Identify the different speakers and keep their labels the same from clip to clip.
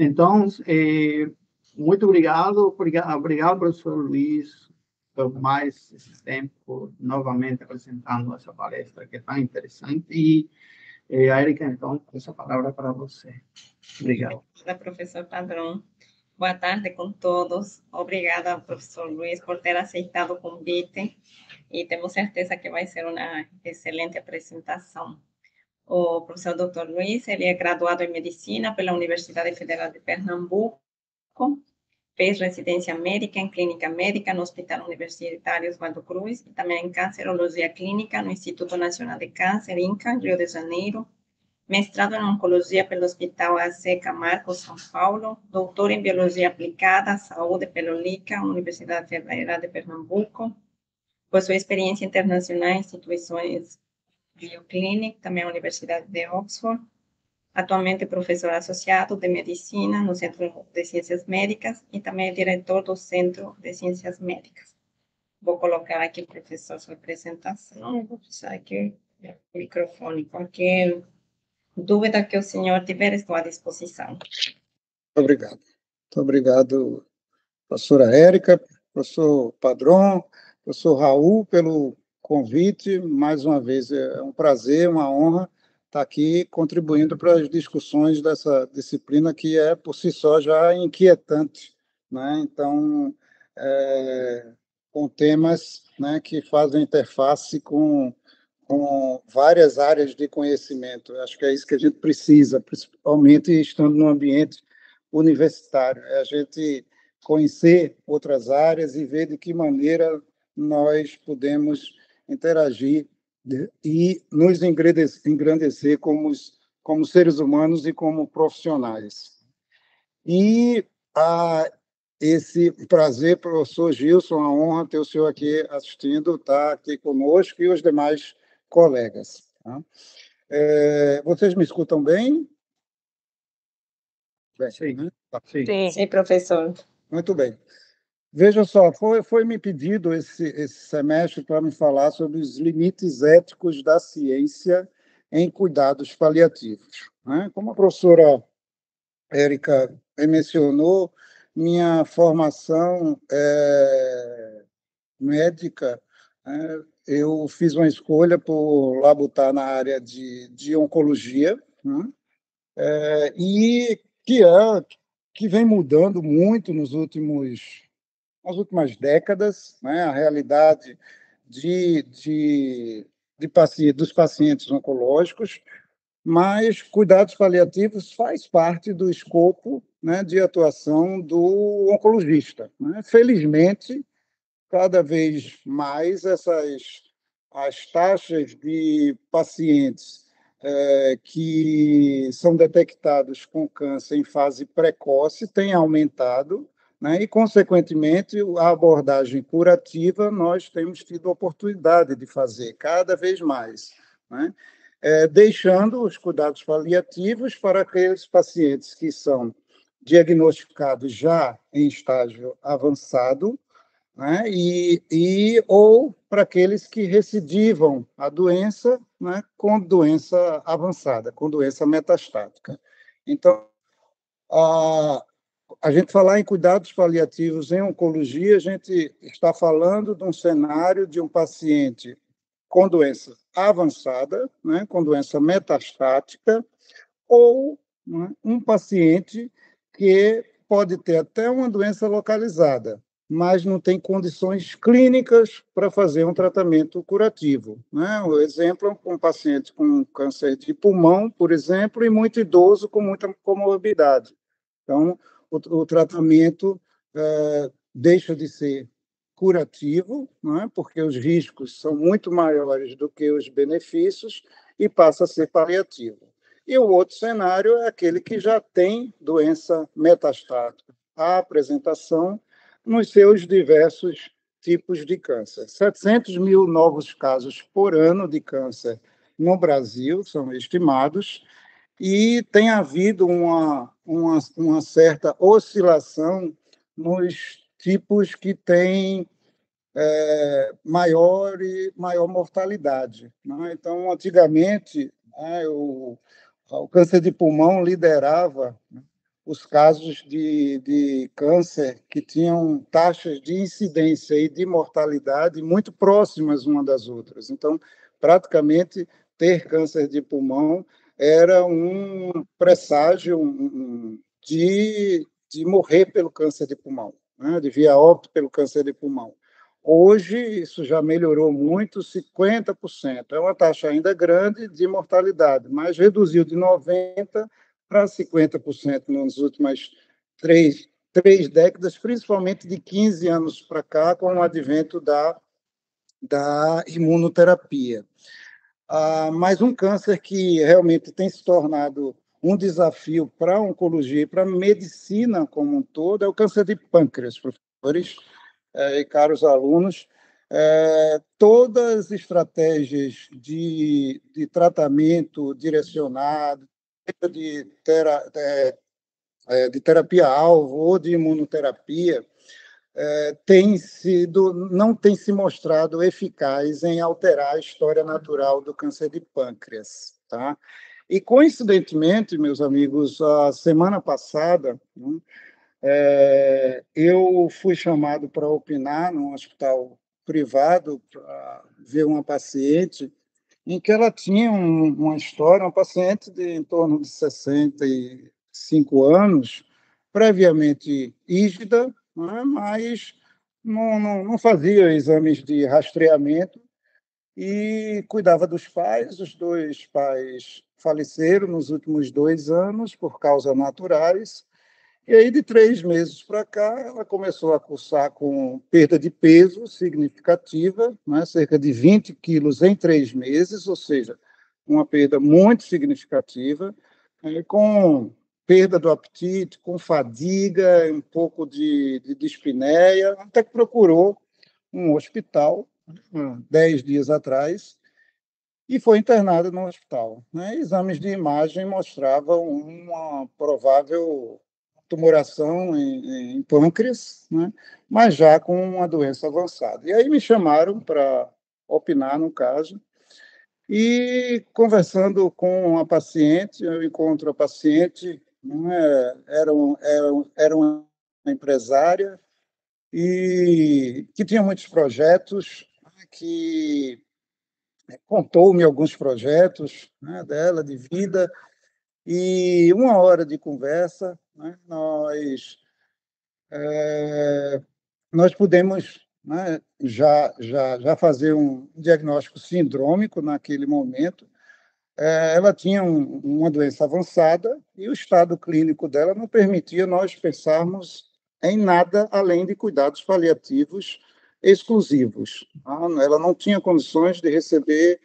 Speaker 1: Então, muito obrigado, professor Luiz, por mais esse tempo, novamente apresentando essa palestra que é tão interessante. E, a Erika, então, essa palavra para você. Obrigado.
Speaker 2: Obrigada, professor Padrão. Boa tarde com todos. Obrigada, professor Luiz, por ter aceitado o convite. E temos certeza que vai ser uma excelente apresentação. O professor Dr. Luiz, ele é graduado em Medicina pela Universidade Federal de Pernambuco, fez residência médica em Clínica Médica no Hospital Universitário Oswaldo Cruz e também em Cancerologia Clínica no Instituto Nacional de Câncer, INCA, Rio de Janeiro, mestrado em Oncologia pelo Hospital AC Camargo, São Paulo, doutor em Biologia Aplicada, Saúde pelo LICA, Universidade Federal de Pernambuco, possui experiência internacional em instituições Bioclinic, também a Universidade de Oxford. Atualmente é professor associado de Medicina no Centro de Ciências Médicas e também é diretor do Centro de Ciências Médicas. Vou colocar aqui, professor, sua apresentação. Vou puxar aqui o microfone. Qualquer dúvida que o senhor tiver, estou à disposição.
Speaker 3: Obrigado. Muito obrigado, professora Érica, professor Padrão, professor Raul, pelo convite. Mais uma vez, é um prazer, uma honra estar aqui contribuindo para as discussões dessa disciplina que é, por si só, já inquietante, né? Então, com temas, né, que fazem interface com várias áreas de conhecimento. Acho que é isso que a gente precisa, principalmente estando no ambiente universitário, é a gente conhecer outras áreas e ver de que maneira nós podemos interagir e nos engrandecer como seres humanos e como profissionais. E esse prazer, professor Gilson, a honra ter o senhor aqui assistindo, estar aqui conosco e os demais colegas. Tá? Vocês me escutam bem?
Speaker 1: Sim.
Speaker 3: Né?
Speaker 2: Sim, professor.
Speaker 3: Muito bem. Veja só, foi me pedido esse semestre para me falar sobre os limites éticos da ciência em cuidados paliativos. Né? Como a professora Érica mencionou, minha formação médica, eu fiz uma escolha por labutar na área de oncologia, né? E que vem mudando muito nas últimas décadas, né? A realidade dos pacientes oncológicos, mas cuidados paliativos faz parte do escopo, né, de atuação do oncologista. Né? Felizmente, cada vez mais as taxas de pacientes que são detectados com câncer em fase precoce têm aumentado, né? E, consequentemente, a abordagem curativa nós temos tido a oportunidade de fazer cada vez mais, né? Deixando os cuidados paliativos para aqueles pacientes que são diagnosticados já em estágio avançado, né? Ou para aqueles que recidivam a doença, né, com doença avançada, com doença metastática. Então, a gente falar em cuidados paliativos em oncologia, a gente está falando de um cenário de um paciente com doença avançada, né, com doença metastática, ou, né, um paciente que pode ter até uma doença localizada, mas não tem condições clínicas para fazer um tratamento curativo. Né? O exemplo é um paciente com câncer de pulmão, por exemplo, e muito idoso com muita comorbidade. Então, o tratamento deixa de ser curativo, não é? Porque os riscos são muito maiores do que os benefícios, e passa a ser paliativo. E o outro cenário é aquele que já tem doença metastática, a apresentação nos seus diversos tipos de câncer. 700 mil novos casos por ano de câncer no Brasil são estimados, e tem havido uma certa oscilação nos tipos que têm maior mortalidade. Né? Então, antigamente, o câncer de pulmão liderava, né, os casos de câncer que tinham taxas de incidência e de mortalidade muito próximas uma das outras. Então, praticamente, ter câncer de pulmão era um presságio de morrer pelo câncer de pulmão, né? De via óbito pelo câncer de pulmão. Hoje, isso já melhorou muito, 50%. É uma taxa ainda grande de mortalidade, mas reduziu de 90% para 50% nas últimas três décadas, principalmente de 15 anos para cá, com o advento da imunoterapia. Mas um câncer que realmente tem se tornado um desafio para a oncologia e para a medicina como um todo é o câncer de pâncreas, professores e caros alunos. Todas as estratégias de tratamento direcionado, de terapia-alvo ou de imunoterapia, não tem se mostrado eficaz em alterar a história natural do câncer de pâncreas. Tá? E, coincidentemente, meus amigos, a semana passada, eu fui chamado para opinar num hospital privado para ver uma paciente em que ela tinha uma história, uma paciente de em torno de 65 anos, previamente ígida, né, mas não fazia exames de rastreamento e cuidava dos pais. Os dois pais faleceram nos últimos 2 anos por causas naturais. E aí, de 3 meses para cá, ela começou a cursar com perda de peso significativa, né? Cerca de 20 quilos em 3 meses, ou seja, uma perda muito significativa, com perda do apetite, com fadiga, um pouco de dispneia, até que procurou um hospital 10 dias atrás e foi internada no hospital, né? Exames de imagem mostravam uma provável tumoração em pâncreas, né? Mas já com uma doença avançada. E aí me chamaram para opinar no caso, e conversando com a paciente, eu encontro a paciente, né? Era uma empresária e que tinha muitos projetos, que contou-me alguns projetos, né, dela, de vida, e uma hora de conversa, né, nós pudemos, né, já fazer um diagnóstico sindrômico naquele momento. Ela tinha uma doença avançada e o estado clínico dela não permitia nós pensarmos em nada além de cuidados paliativos exclusivos. Ela não tinha condições de receber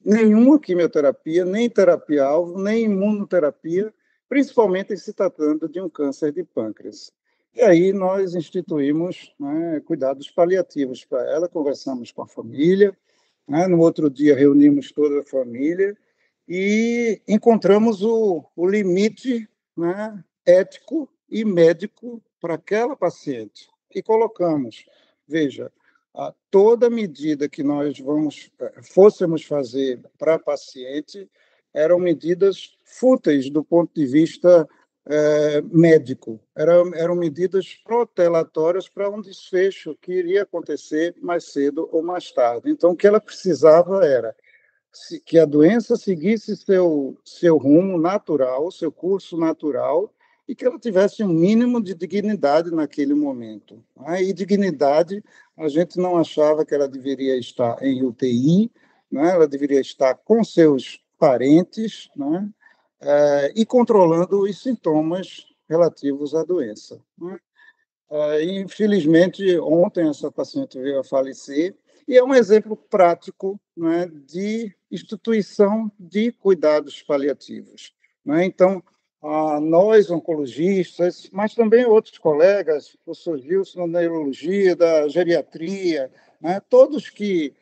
Speaker 3: nenhuma quimioterapia, nem terapia-alvo, nem imunoterapia, principalmente em se tratando de um câncer de pâncreas. E aí nós instituímos, né, cuidados paliativos para ela, conversamos com a família, né, no outro dia reunimos toda a família e encontramos o limite, né, ético e médico para aquela paciente. E colocamos, veja, toda medida que nós fôssemos fazer para a paciente eram medidas fúteis do ponto de vista médico. Eram medidas protelatórias para um desfecho que iria acontecer mais cedo ou mais tarde. Então, o que ela precisava era que a doença seguisse seu rumo natural, seu curso natural, e que ela tivesse um mínimo de dignidade naquele momento. E dignidade, a gente não achava que ela deveria estar em UTI, né? Ela deveria estar com seus parentes, né? E controlando os sintomas relativos à doença, né? Infelizmente, ontem essa paciente veio a falecer, e é um exemplo prático, né, de instituição de cuidados paliativos, né? Então, nós, oncologistas, mas também outros colegas, o professor Gilson, da neurologia, da geriatria, né, todos que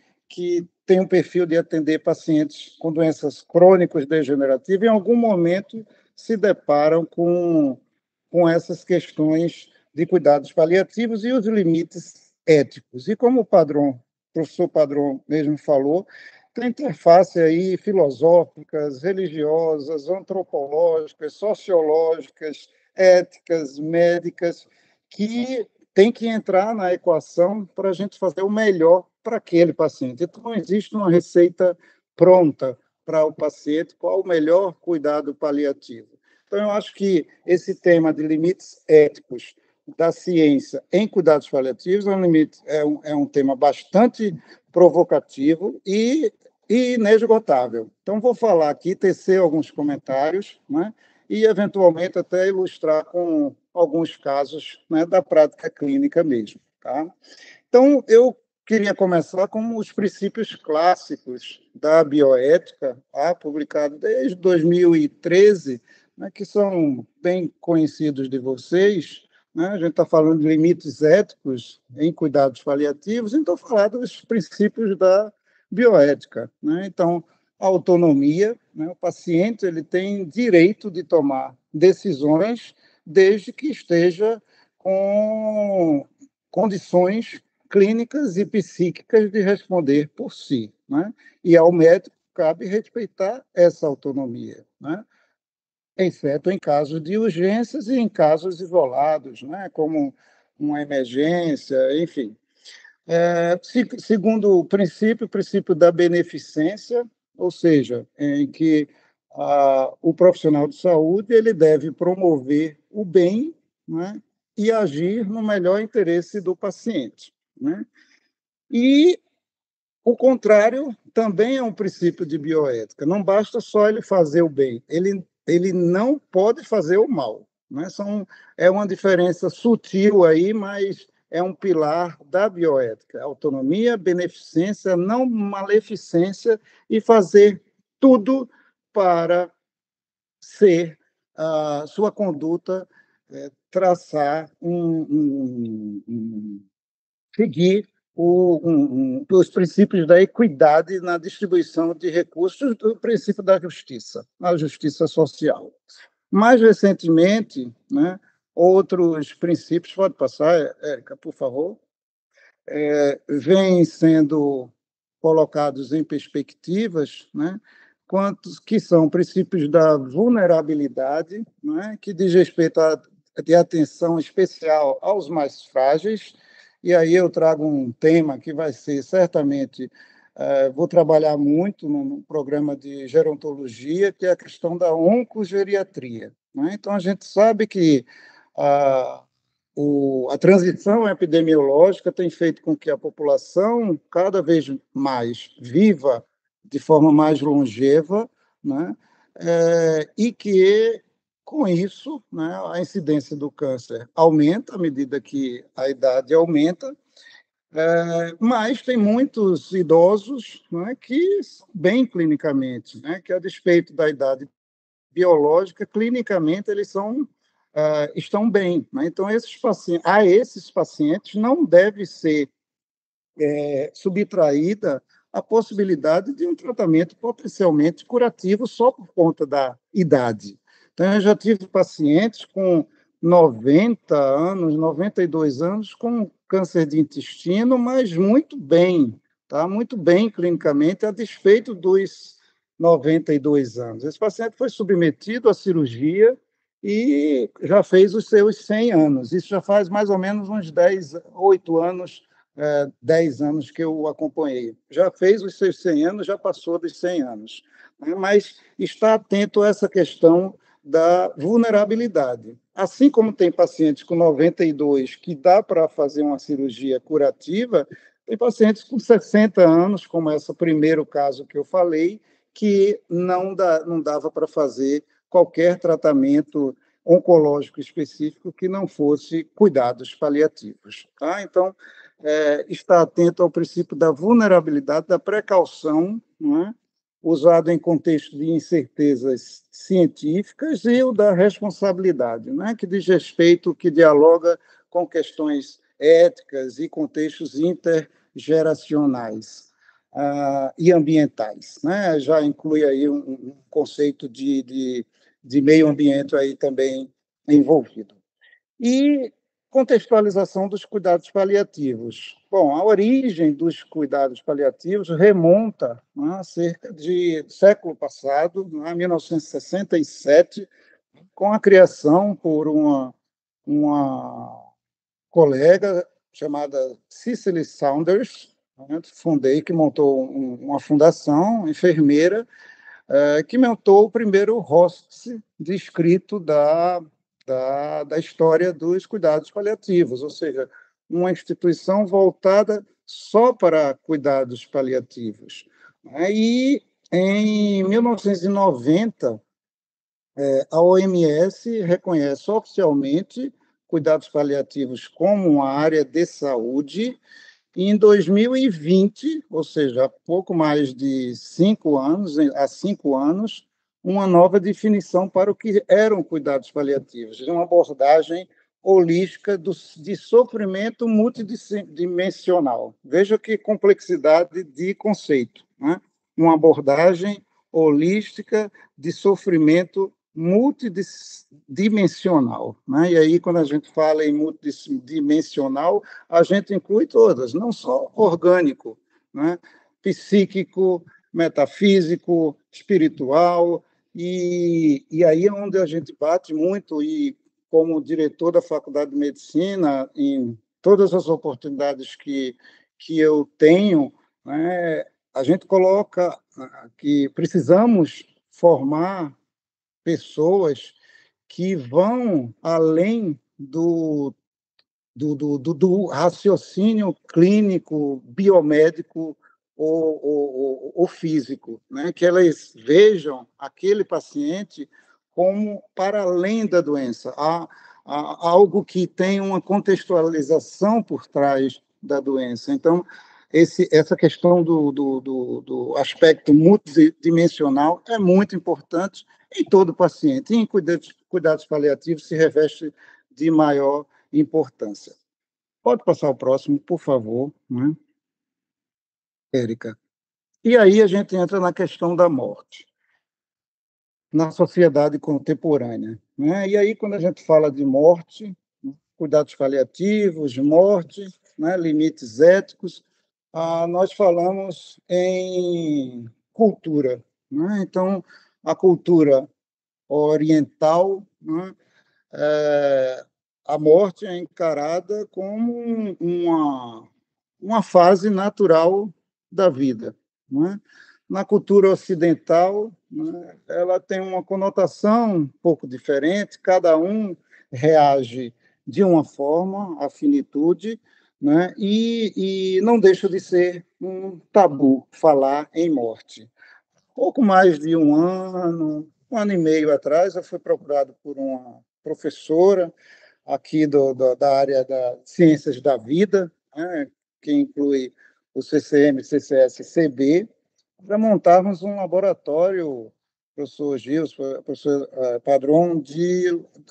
Speaker 3: têm um perfil de atender pacientes com doenças crônicas degenerativas, em algum momento se deparam com essas questões de cuidados paliativos e os limites éticos. E como o professor Padrão mesmo falou, tem interface aí filosóficas, religiosas, antropológicas, sociológicas, éticas, médicas, que tem que entrar na equação para a gente fazer o melhor para aquele paciente. Então, não existe uma receita pronta para o paciente, qual o melhor cuidado paliativo. Então, eu acho que esse tema de limites éticos da ciência em cuidados paliativos é um tema bastante provocativo e inesgotável. Então, vou falar aqui, tecer alguns comentários, né, e, eventualmente, até ilustrar com alguns casos, né, da prática clínica mesmo. Tá? Então, eu queria começar com os princípios clássicos da bioética, tá? Publicado desde 2013, né, que são bem conhecidos de vocês, né? A gente está falando de limites éticos em cuidados paliativos, então falar dos princípios da bioética, né? Então, a autonomia, né? O paciente ele tem direito de tomar decisões desde que esteja com condições clínicas e psíquicas de responder por si, né? E ao médico cabe respeitar essa autonomia, né? Exceto em casos de urgências e em casos isolados, né? Como uma emergência, enfim. Segundo o princípio da beneficência, ou seja, em que o profissional de saúde ele deve promover o bem, né, e agir no melhor interesse do paciente, né? E o contrário também é um princípio de bioética. Não basta só ele fazer o bem, ele não pode fazer o mal, né? É uma diferença sutil aí, mas é um pilar da bioética. Autonomia, beneficência, não maleficência e fazer tudo para ser sua conduta, traçar seguir os princípios da equidade na distribuição de recursos, do princípio da justiça, a justiça social. Mais recentemente, né, outros princípios, pode passar, Érica, por favor, vêm sendo colocados em perspectivas, né, quantos que são princípios da vulnerabilidade, né, que diz respeito de atenção especial aos mais frágeis, e aí eu trago um tema que vai ser certamente, vou trabalhar muito no programa de gerontologia, que é a questão da oncogeriatria, né? Então, a gente sabe que a transição epidemiológica tem feito com que a população cada vez mais viva de forma mais longeva, né? E que, com isso, né, a incidência do câncer aumenta à medida que a idade aumenta, mas tem muitos idosos, né, que são bem clinicamente, né, que a despeito da idade biológica, clinicamente eles estão bem, né? Então, esses pacientes não deve ser subtraída a possibilidade de um tratamento potencialmente curativo só por conta da idade. Então, eu já tive pacientes com 90 anos, 92 anos, com câncer de intestino, mas muito bem, tá? Muito bem clinicamente, a despeito dos 92 anos. Esse paciente foi submetido à cirurgia e já fez os seus 100 anos. Isso já faz mais ou menos uns 8 anos, 10 anos que eu o acompanhei. Já fez os seus 100 anos, já passou dos 100 anos. Né? Mas está atento a essa questão da vulnerabilidade. Assim como tem pacientes com 92 que dá para fazer uma cirurgia curativa, tem pacientes com 60 anos, como esse primeiro caso que eu falei, que não dava para fazer qualquer tratamento oncológico específico que não fosse cuidados paliativos. Tá? Então, está atento ao princípio da vulnerabilidade, da precaução, não é? Usado em contexto de incertezas científicas, e o da responsabilidade, né, que diz respeito, que dialoga com questões éticas e contextos intergeracionais e ambientais, né? Já inclui aí um conceito de meio ambiente aí também envolvido. E contextualização dos cuidados paliativos. Bom, a origem dos cuidados paliativos remonta, né, a cerca de século passado, né, 1967, com a criação por uma colega chamada Cicely Saunders, né, que montou uma fundação, enfermeira, que montou o primeiro hospice descrito da história dos cuidados paliativos, ou seja, uma instituição voltada só para cuidados paliativos, né? E em 1990, a OMS reconhece oficialmente cuidados paliativos como uma área de saúde. E em 2020, ou seja, há pouco mais de 5 anos, há 5 anos, uma nova definição para o que eram cuidados paliativos, uma abordagem holística de sofrimento multidimensional. Veja que complexidade de conceito, né? Uma abordagem holística de sofrimento multidimensional, né? E aí, quando a gente fala em multidimensional, a gente inclui todas, não só orgânico, né? Psíquico, metafísico, espiritual, e aí é onde a gente bate muito, e como diretor da Faculdade de Medicina, em todas as oportunidades que eu tenho, né, a gente coloca que precisamos formar pessoas que vão além do raciocínio clínico, biomédico ou físico, né? Que elas vejam aquele paciente como para além da doença, há algo que tem uma contextualização por trás da doença. Então, essa questão do aspecto multidimensional é muito importante em todo paciente, e em cuidados paliativos se reveste de maior importância. Pode passar o próximo, por favor, né, Érica? E aí a gente entra na questão da morte, na sociedade contemporânea, né? E aí, quando a gente fala de morte, cuidados paliativos, morte, né, limites éticos, nós falamos em cultura, né? Então, a cultura oriental, né, a morte é encarada como uma fase natural da vida, né? Na cultura ocidental, né, ela tem uma conotação um pouco diferente, cada um reage de uma forma à finitude, né? E não deixa de ser um tabu falar em morte. Pouco mais de um ano e meio atrás, eu fui procurado por uma professora aqui da área da Ciências da Vida, né, que inclui o CCM, CCS, CB, para montarmos um laboratório, professor Gils, professor Padrão,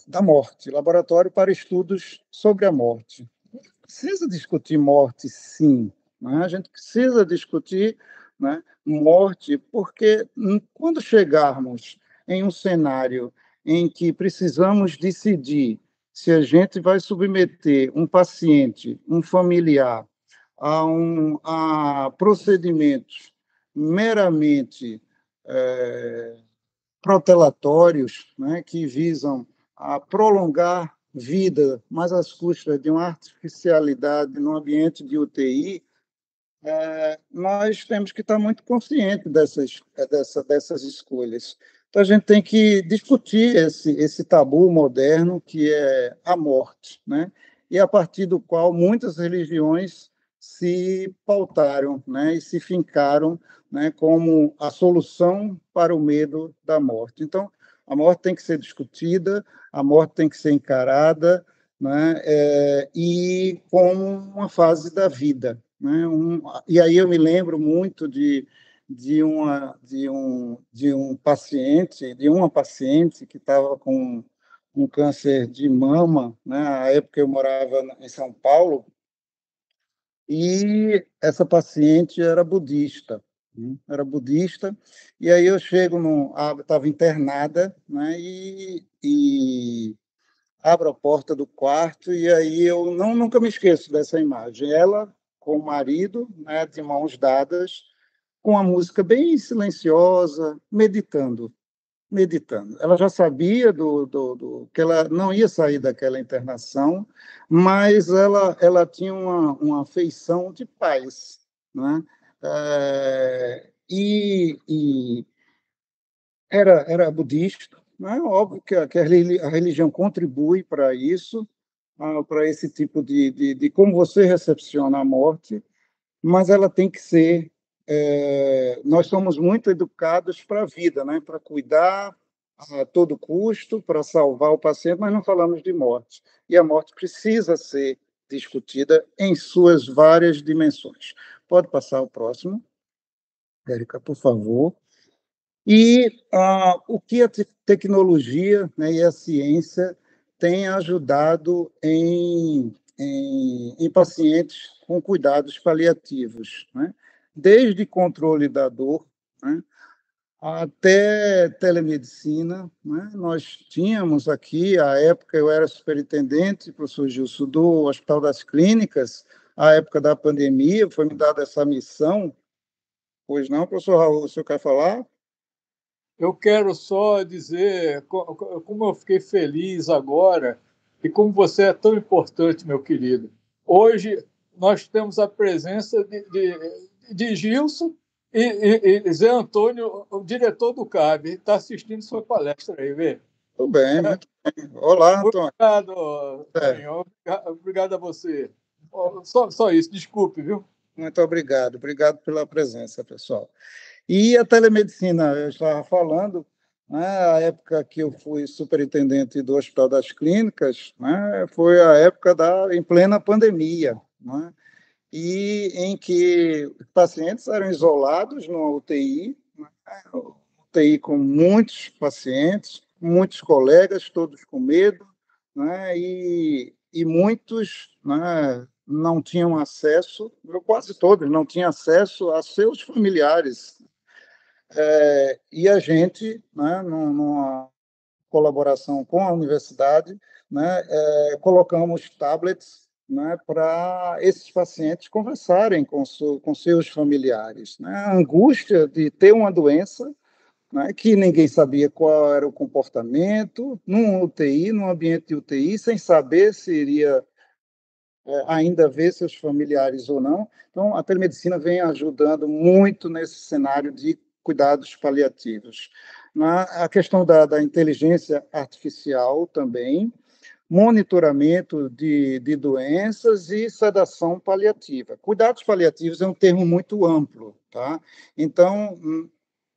Speaker 3: da morte, laboratório para estudos sobre a morte. Precisa discutir morte, sim, né? A gente precisa discutir, né, morte, porque quando chegarmos em um cenário em que precisamos decidir se a gente vai submeter um paciente, um familiar, a procedimentos meramente protelatórios, né, que visam a prolongar vida, mas às custas de uma artificialidade no ambiente de UTI, nós temos que estar muito conscientes dessas escolhas. Então, a gente tem que discutir esse tabu moderno que é a morte, né? E a partir do qual muitas religiões se pautaram, né? E se fincaram, né? Como a solução para o medo da morte. Então, a morte tem que ser discutida, a morte tem que ser encarada, né? E como uma fase da vida, né? E aí eu me lembro muito de uma paciente que estava com um câncer de mama, né? Na época eu morava em São Paulo, e essa paciente era budista, né? Era budista, e aí eu chego estava internada, né? E abro a porta do quarto, e aí eu nunca me esqueço dessa imagem. Ela com o marido, né, de mãos dadas, com a música bem silenciosa, meditando. meditando. Ela já sabia que ela não ia sair daquela internação, mas ela tinha uma afeição de paz, né? E era budista, né? Óbvio que a religião contribui para isso, para esse tipo de como você recepciona a morte, mas ela tem que ser. Nós somos muito educados para a vida, né? Para cuidar a todo custo, para salvar o paciente, mas não falamos de morte. E a morte precisa ser discutida em suas várias dimensões. Pode passar o próximo, Érica, por favor. E o que a tecnologia, né, e a ciência têm ajudado em pacientes com cuidados paliativos, né? Desde controle da dor, né, até telemedicina, né? Nós tínhamos aqui, à época eu era superintendente, professor Gilson, do Hospital das Clínicas, à época da pandemia, foi me dada essa missão. Pois não, professor Raul, o senhor quer falar?
Speaker 4: Eu quero só dizer como eu fiquei feliz agora e como você é tão importante, meu querido. Hoje nós temos a presença de Gilson e Zé Antônio, o diretor do CAB, está assistindo sua palestra aí, vê?
Speaker 3: Tudo bem, muito bem. Olá, Antônio.
Speaker 4: Obrigado, Antônio. Obrigado a você. Só isso, desculpe, viu?
Speaker 3: Muito obrigado. Obrigado pela presença, pessoal. E a telemedicina, eu estava falando, né, a época que eu fui superintendente do Hospital das Clínicas, né, foi a época em plena pandemia, né, e em que pacientes eram isolados numa UTI, né, UTI com muitos pacientes, muitos colegas, todos com medo, né, e muitos, né, não tinham acesso, quase todos não tinham acesso a seus familiares. E a gente, né, numa colaboração com a universidade, né, colocamos tablets, né, para esses pacientes conversarem com seus familiares. Né? A angústia de ter uma doença, né, que ninguém sabia qual era o comportamento, num UTI, num ambiente de UTI, sem saber se iria ainda ver seus familiares ou não. Então, a telemedicina vem ajudando muito nesse cenário de cuidados paliativos. A questão da inteligência artificial também, monitoramento de doenças e sedação paliativa. Cuidados paliativos é um termo muito amplo, tá? Então,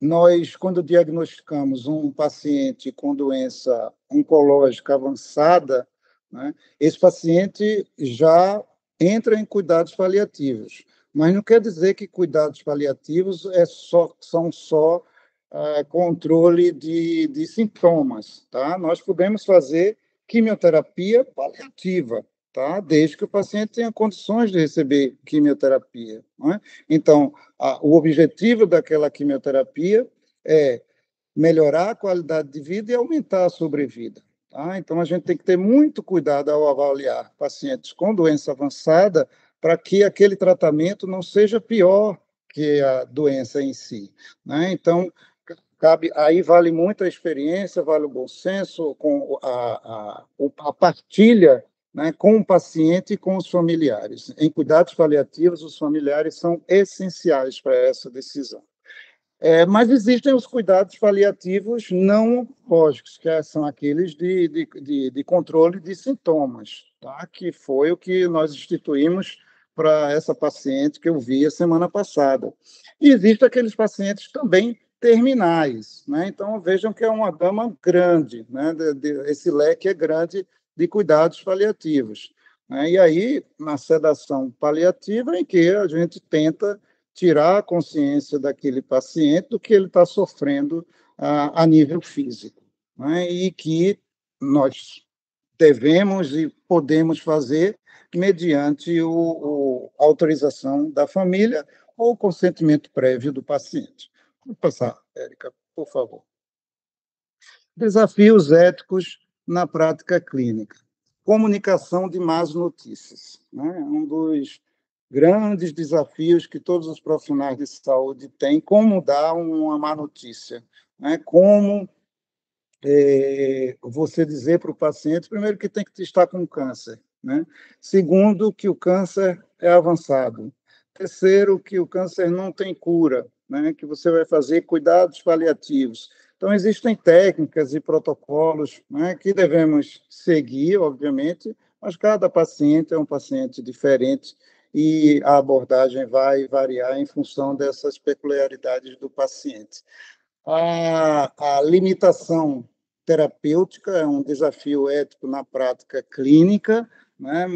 Speaker 3: nós, quando diagnosticamos um paciente com doença oncológica avançada, né, esse paciente já entra em cuidados paliativos. Mas não quer dizer que cuidados paliativos são só controle de sintomas. Tá? Nós podemos fazer quimioterapia paliativa, tá? Desde que o paciente tenha condições de receber quimioterapia. Não é? Então, o objetivo daquela quimioterapia é melhorar a qualidade de vida e aumentar a sobrevida. Tá? Então, a gente tem que ter muito cuidado ao avaliar pacientes com doença avançada para que aquele tratamento não seja pior que a doença em si. Né? Então, aí vale muito a experiência, vale o bom senso, com a partilha, né, com o paciente e com os familiares. Em cuidados paliativos, os familiares são essenciais para essa decisão. Mas existem os cuidados paliativos não oncológicos, que são aqueles de controle de sintomas, tá? Que foi o que nós instituímos para essa paciente que eu vi a semana passada. E existem aqueles pacientes também terminais, né? Então, vejam que é uma gama grande, né? Esse leque é grande de cuidados paliativos. Né? E aí, na sedação paliativa, em que a gente tenta tirar a consciência daquele paciente do que ele está sofrendo a nível físico, né? E que nós devemos e podemos fazer mediante a autorização da família ou o consentimento prévio do paciente. Vou passar, Érica, por favor. Desafios éticos na prática clínica. Comunicação de más notícias. Né? Um dos grandes desafios que todos os profissionais de saúde têm, como dar uma má notícia, né? Como você dizer para o paciente, primeiro, que tem que estar com câncer, né? Segundo, que o câncer é avançado. Terceiro, que o câncer não tem cura, né? Que você vai fazer cuidados paliativos. Então, existem técnicas e protocolos, né, que devemos seguir, obviamente, mas cada paciente é um paciente diferente e a abordagem vai variar em função dessas peculiaridades do paciente. A limitação terapêutica é um desafio ético na prática clínica, né?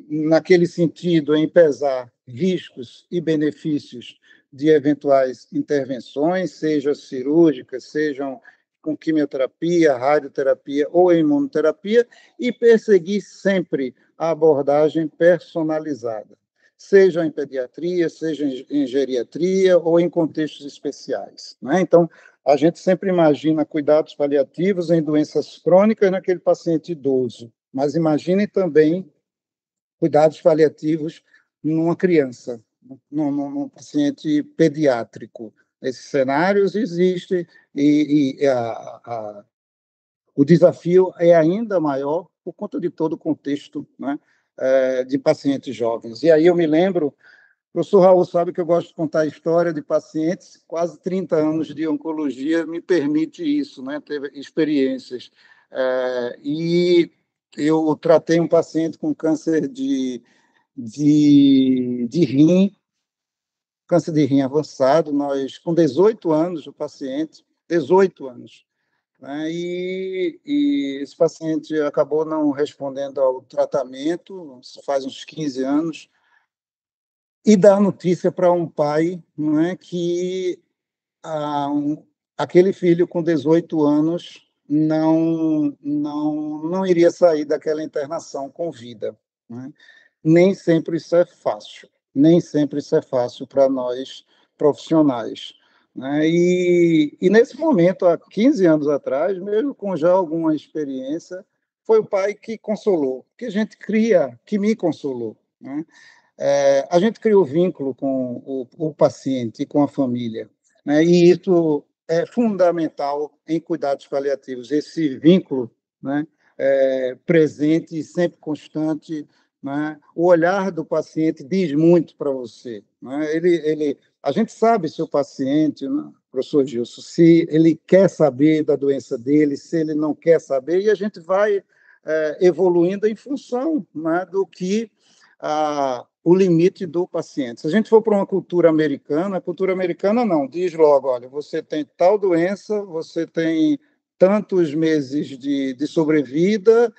Speaker 3: Naquele sentido, em pesar riscos e benefícios de eventuais intervenções, sejam cirúrgicas, sejam com quimioterapia, radioterapia ou imunoterapia, e perseguir sempre a abordagem personalizada, seja em pediatria, seja em geriatria ou em contextos especiais, né? Então, a gente sempre imagina cuidados paliativos em doenças crônicas naquele paciente idoso, mas imagine também cuidados paliativos numa criança, num paciente pediátrico. Esses cenários existem e o desafio é ainda maior por conta de todo o contexto, né, de pacientes jovens. E aí eu me lembro, o professor Raul sabe que eu gosto de contar a história de pacientes, quase 30 anos de oncologia me permite isso, né, ter experiências. E eu tratei um paciente com câncer de rim, câncer de rim avançado, com 18 anos, o paciente, 18 anos, né? E esse paciente acabou não respondendo ao tratamento, faz uns 15 anos, e dá a notícia para um pai, não é, que aquele filho com 18 anos não iria sair daquela internação com vida, né? Nem sempre isso é fácil, nem sempre isso é fácil para nós profissionais, né? E nesse momento, há 15 anos atrás, mesmo com já alguma experiência, foi o pai que consolou, que a gente cria, que me consolou, né? A gente cria o vínculo com o paciente e com a família, né? E isso é fundamental em cuidados paliativos, esse vínculo, né, presente e sempre constante, né? O olhar do paciente diz muito para você, né? A gente sabe se o paciente, né, professor Gilson, se ele quer saber da doença dele, se ele não quer saber, e a gente vai evoluindo em função, né, do que o limite do paciente. Se a gente for para uma cultura americana, a cultura americana não, diz logo, olha, você tem tal doença, você tem tantos meses de sobrevida,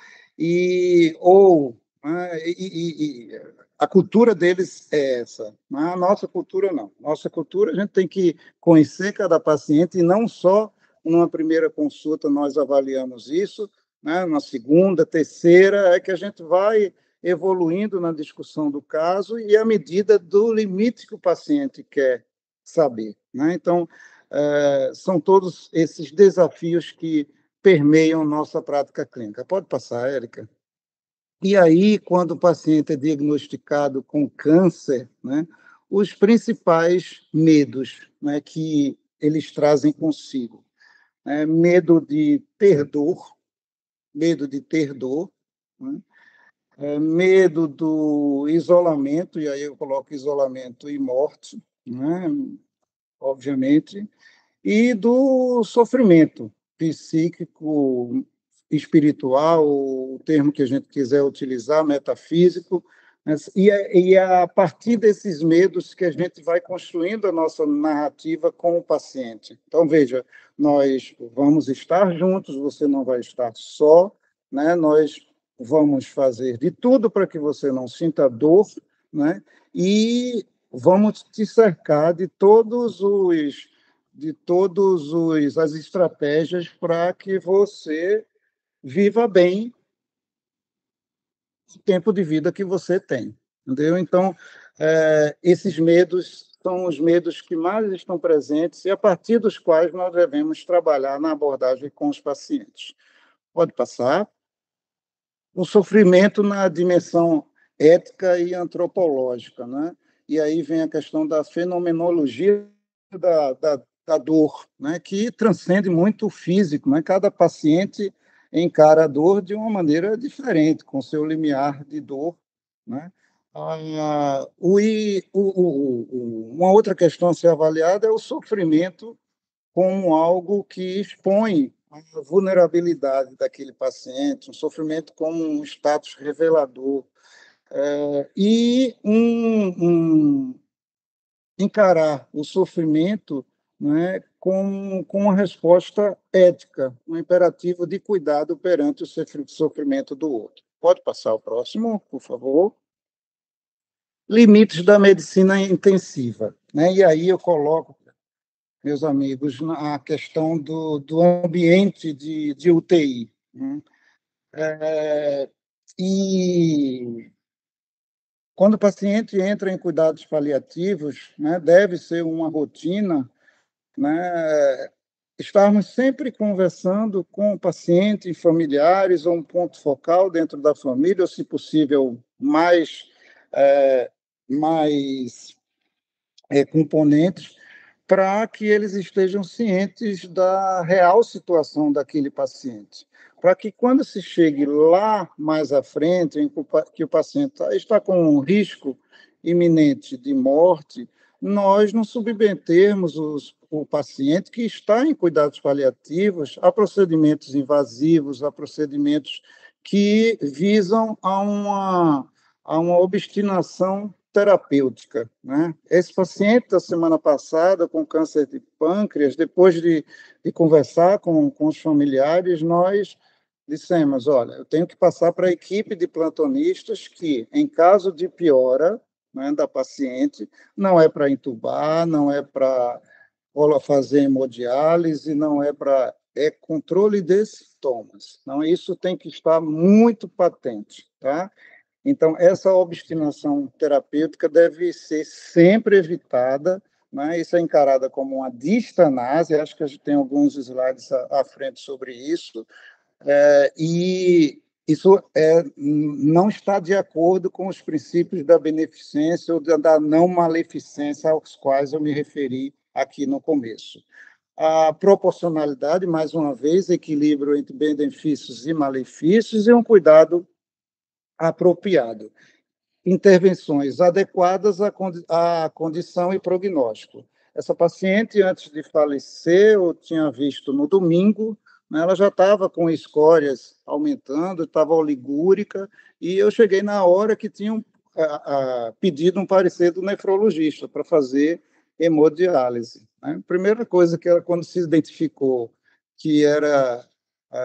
Speaker 3: a cultura deles é essa. A nossa cultura não. Nossa cultura, a gente tem que conhecer cada paciente, e não só numa primeira consulta nós avaliamos isso, né? Na segunda, terceira, é que a gente vai evoluindo na discussão do caso e à medida do limite que o paciente quer saber, né? Então, são todos esses desafios que permeiam nossa prática clínica. Pode passar, Érica. E aí, quando o paciente é diagnosticado com câncer, né, os principais medos, né, que eles trazem consigo, medo de ter dor, né? Medo do isolamento, e aí eu coloco isolamento e morte, né? Obviamente, e do sofrimento psíquico, espiritual, o termo que a gente quiser utilizar, metafísico, né? E é a partir desses medos que a gente vai construindo a nossa narrativa com o paciente. Então, veja, nós vamos estar juntos, você não vai estar só, né? Nós vamos fazer de tudo para que você não sinta dor, né? E vamos te cercar de todos as estratégias para que você viva bem o tempo de vida que você tem, entendeu? Então, esses medos são os medos que mais estão presentes e a partir dos quais nós devemos trabalhar na abordagem com os pacientes. Pode passar. O sofrimento na dimensão ética e antropológica, né? E aí vem a questão da fenomenologia da dor, né, que transcende muito o físico, né? Cada paciente encara a dor de uma maneira diferente, com seu limiar de dor, né? Uma outra questão a ser avaliada é o sofrimento como algo que expõe a vulnerabilidade daquele paciente, um sofrimento como um status revelador, encarar o sofrimento, né, com uma resposta ética, um imperativo de cuidado perante o sofrimento do outro. Pode passar o próximo, por favor. Limites da medicina intensiva, né? E aí eu coloco, meus amigos, a questão do ambiente de UTI, né? E quando o paciente entra em cuidados paliativos, né, deve ser uma rotina, né, estarmos sempre conversando com o paciente e familiares, ou um ponto focal dentro da família, ou, se possível, mais componentes, para que eles estejam cientes da real situação daquele paciente, para que quando se chegue lá mais à frente, em que o paciente está com um risco iminente de morte, nós não submetermos o paciente que está em cuidados paliativos a procedimentos invasivos, a procedimentos que visam a uma obstinação terapêutica, né? Esse paciente da semana passada com câncer de pâncreas, depois de conversar com os familiares, nós dissemos, olha, eu tenho que passar para a equipe de plantonistas que, em caso de piora, né, da paciente, não é para entubar, não é para fazer hemodiálise, não é para... É controle de sintomas. Então, isso tem que estar muito patente, tá? Então, essa obstinação terapêutica deve ser sempre evitada, né? Isso é encarada como uma distanase, acho que a gente tem alguns slides à frente sobre isso, e isso não está de acordo com os princípios da beneficência ou da não maleficência aos quais eu me referi aqui no começo. A proporcionalidade, mais uma vez, equilíbrio entre benefícios e malefícios e um cuidado apropriado. Intervenções adequadas à condição e prognóstico. Essa paciente, antes de falecer, eu tinha visto no domingo, né, ela já estava com escórias aumentando, estava oligúrica, e eu cheguei na hora que tinham pedido um parecer do nefrologista para fazer hemodiálise, né? Primeira coisa que ela, quando se identificou que era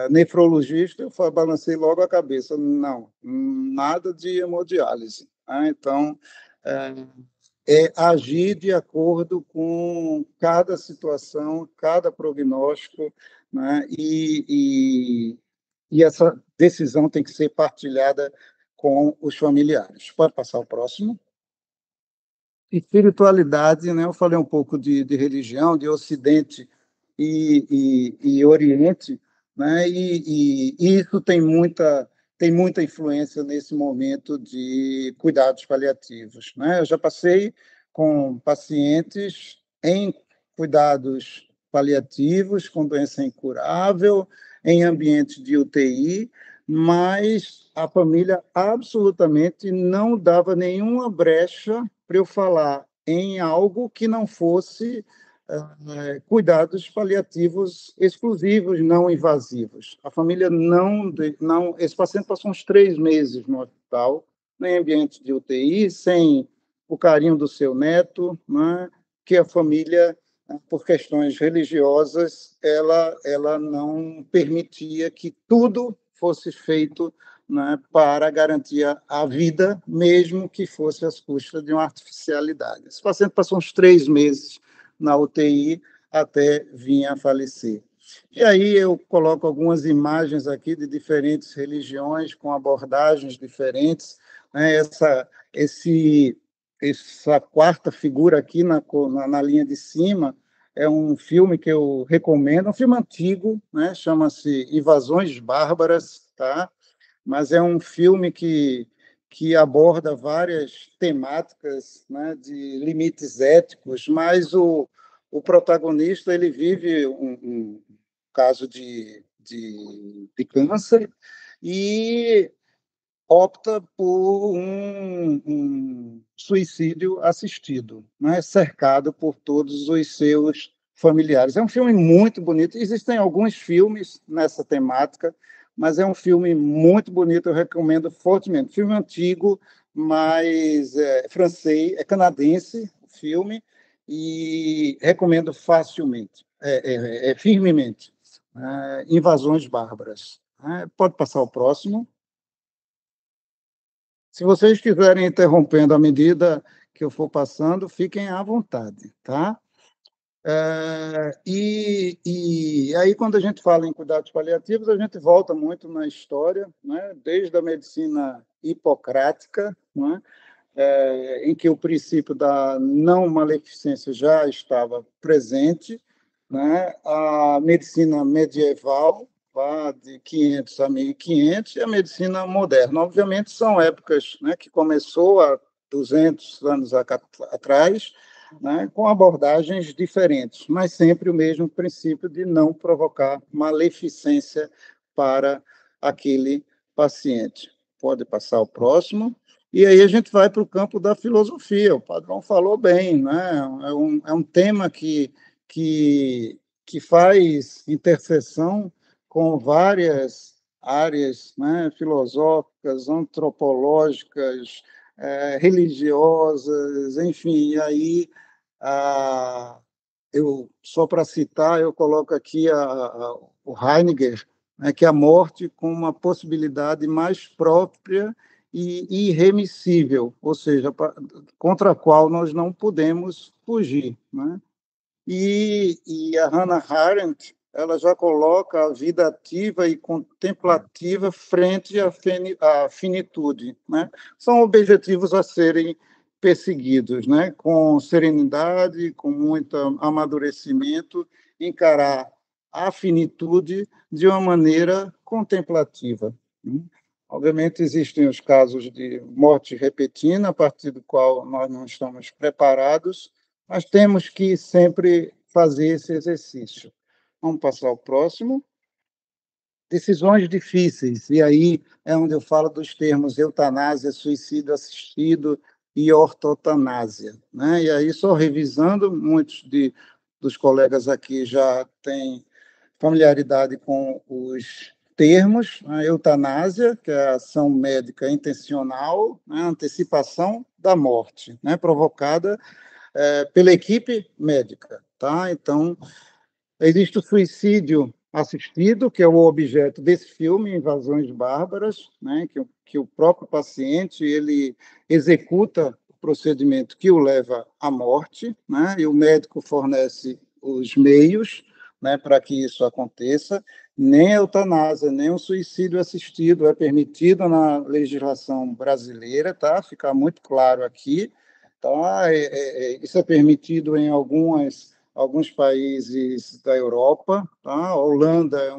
Speaker 3: nefrologista, eu balancei logo a cabeça, não, nada de hemodiálise. Né? Então, agir de acordo com cada situação, cada prognóstico, né? E essa decisão tem que ser partilhada com os familiares. Pode passar o próximo. Espiritualidade, né? Eu falei um pouco de religião, de Ocidente e Oriente, né? E isso tem muita influência nesse momento de cuidados paliativos, né? Eu já passei com pacientes em cuidados paliativos, com doença incurável, em ambiente de UTI, mas a família absolutamente não dava nenhuma brecha para eu falar em algo que não fosse cuidados paliativos exclusivos, não invasivos. A família não... Esse paciente passou uns 3 meses no hospital, em ambiente de UTI, sem o carinho do seu neto, né, que a família, por questões religiosas, ela não permitia que tudo fosse feito, né, para garantir a vida, mesmo que fosse às custas de uma artificialidade. Esse paciente passou uns 3 meses na UTI até vir a falecer. E aí eu coloco algumas imagens aqui de diferentes religiões, com abordagens diferentes, né? Essa quarta figura aqui na linha de cima é um filme que eu recomendo, um filme antigo, né? Chama-se Invasões Bárbaras, tá? Mas é um filme que aborda várias temáticas, né, de limites éticos, mas o protagonista ele vive um caso de câncer e opta por um suicídio assistido, né? Cercado por todos os seus familiares. É um filme muito bonito. Existem alguns filmes nessa temática, mas é um filme muito bonito, eu recomendo fortemente. Filme antigo, mas francês, é canadense o filme, e recomendo facilmente, firmemente. Invasões Bárbaras. Pode passar o próximo. Se vocês estiverem interrompendo à medida que eu for passando, fiquem à vontade, tá? E aí, quando a gente fala em cuidados paliativos, a gente volta muito na história, né? Desde a medicina hipocrática, né? Em que o princípio da não maleficência já estava presente, né? A medicina medieval, lá de 500 a 1500, e a medicina moderna. Obviamente, são épocas, né, que começou há 200 anos atrás, né, com abordagens diferentes, mas sempre o mesmo princípio de não provocar maleficência para aquele paciente. Pode passar o próximo. E aí a gente vai para o campo da filosofia. O Padrão falou bem, né? É um tema que faz interseção com várias áreas, né? Filosóficas, antropológicas, religiosas, enfim. E aí, só para citar, eu coloco aqui o Heidegger, né? Que é a morte com uma possibilidade mais própria e irremissível, ou seja, contra a qual nós não podemos fugir, né? E a Hannah Arendt, ela já coloca a vida ativa e contemplativa frente à finitude, né? São objetivos a serem perseguidos, né? Com serenidade, com muito amadurecimento, encarar a finitude de uma maneira contemplativa, né? Obviamente, existem os casos de morte repentina, a partir do qual nós não estamos preparados, mas temos que sempre fazer esse exercício. Vamos passar ao próximo. Decisões difíceis, e aí é onde eu falo dos termos eutanásia, suicídio assistido e ortotanásia, né? E aí, só revisando, muitos dos colegas aqui já têm familiaridade com os termos, a eutanásia, que é a ação médica intencional, né, a antecipação da morte, né, provocada pela equipe médica, tá? Então, existe o suicídio assistido, que é o objeto desse filme, Invasões Bárbaras, né, que o próprio paciente ele executa o procedimento que o leva à morte, né, e o médico fornece os meios, né, para que isso aconteça. Nem a eutanásia, nem o suicídio assistido é permitido na legislação brasileira, tá? Ficar muito claro aqui, tá? Isso é permitido em alguns países da Europa, tá? A Holanda é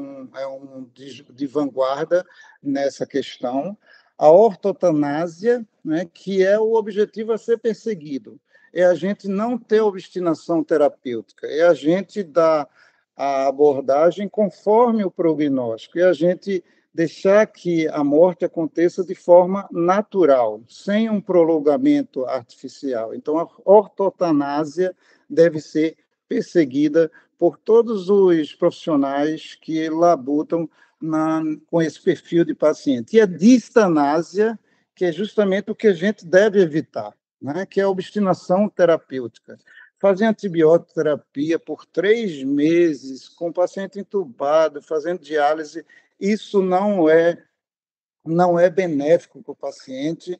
Speaker 3: um de vanguarda nessa questão. A ortotanásia, né, que é o objetivo a ser perseguido, é a gente não ter obstinação terapêutica, é a gente dar a abordagem conforme o prognóstico, é a gente deixar que a morte aconteça de forma natural, sem um prolongamento artificial. Então, a ortotanásia deve ser perseguida por todos os profissionais que labutam com esse perfil de paciente. E a distanásia, que é justamente o que a gente deve evitar, né? Que é a obstinação terapêutica. Fazer antibiótico terapia por 3 meses, com o paciente entubado, fazendo diálise, isso não é benéfico para o paciente,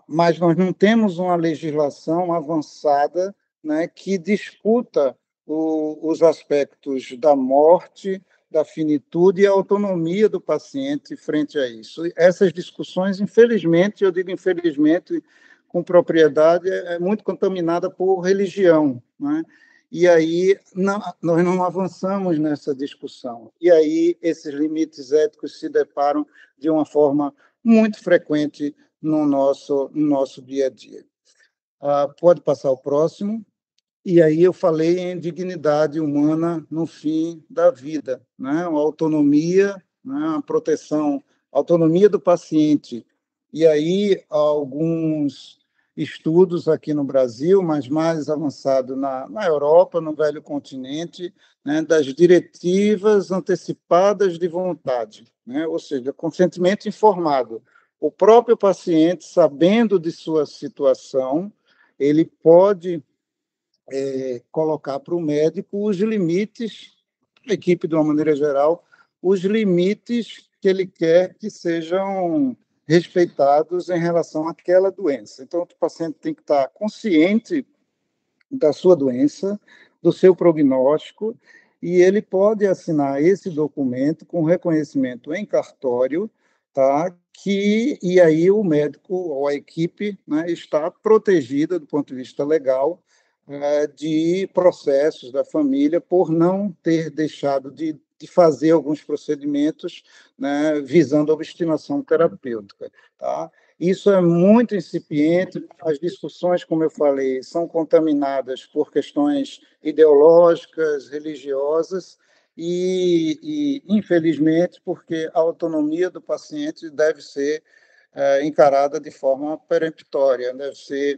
Speaker 3: mas nós não temos uma legislação avançada, né, que discuta os aspectos da morte, da finitude e a autonomia do paciente frente a isso. Essas discussões, infelizmente, eu digo infelizmente com propriedade, é muito contaminada por religião, né? E aí nós não avançamos nessa discussão. E aí esses limites éticos se deparam de uma forma muito frequente no nosso dia a dia. Pode passar o próximo. E aí eu falei em dignidade humana no fim da vida, né? Uma autonomia, né? Uma proteção, autonomia do paciente. E aí alguns estudos aqui no Brasil, mas mais avançado na Europa, no velho continente, né? Das diretivas antecipadas de vontade, né? Ou seja, consentimento informado. O próprio paciente, sabendo de sua situação, ele pode colocar para o médico os limites, a equipe de uma maneira geral, os limites que ele quer que sejam respeitados em relação àquela doença. Então, o paciente tem que estar consciente da sua doença, do seu prognóstico, e ele pode assinar esse documento com reconhecimento em cartório, tá? E aí o médico ou a equipe, né, está protegida do ponto de vista legal de processos da família por não ter deixado de fazer alguns procedimentos, né, visando a obstinação terapêutica, tá? Isso é muito incipiente, as discussões, como eu falei, são contaminadas por questões ideológicas, religiosas, infelizmente, porque a autonomia do paciente deve ser encarada de forma peremptória, deve ser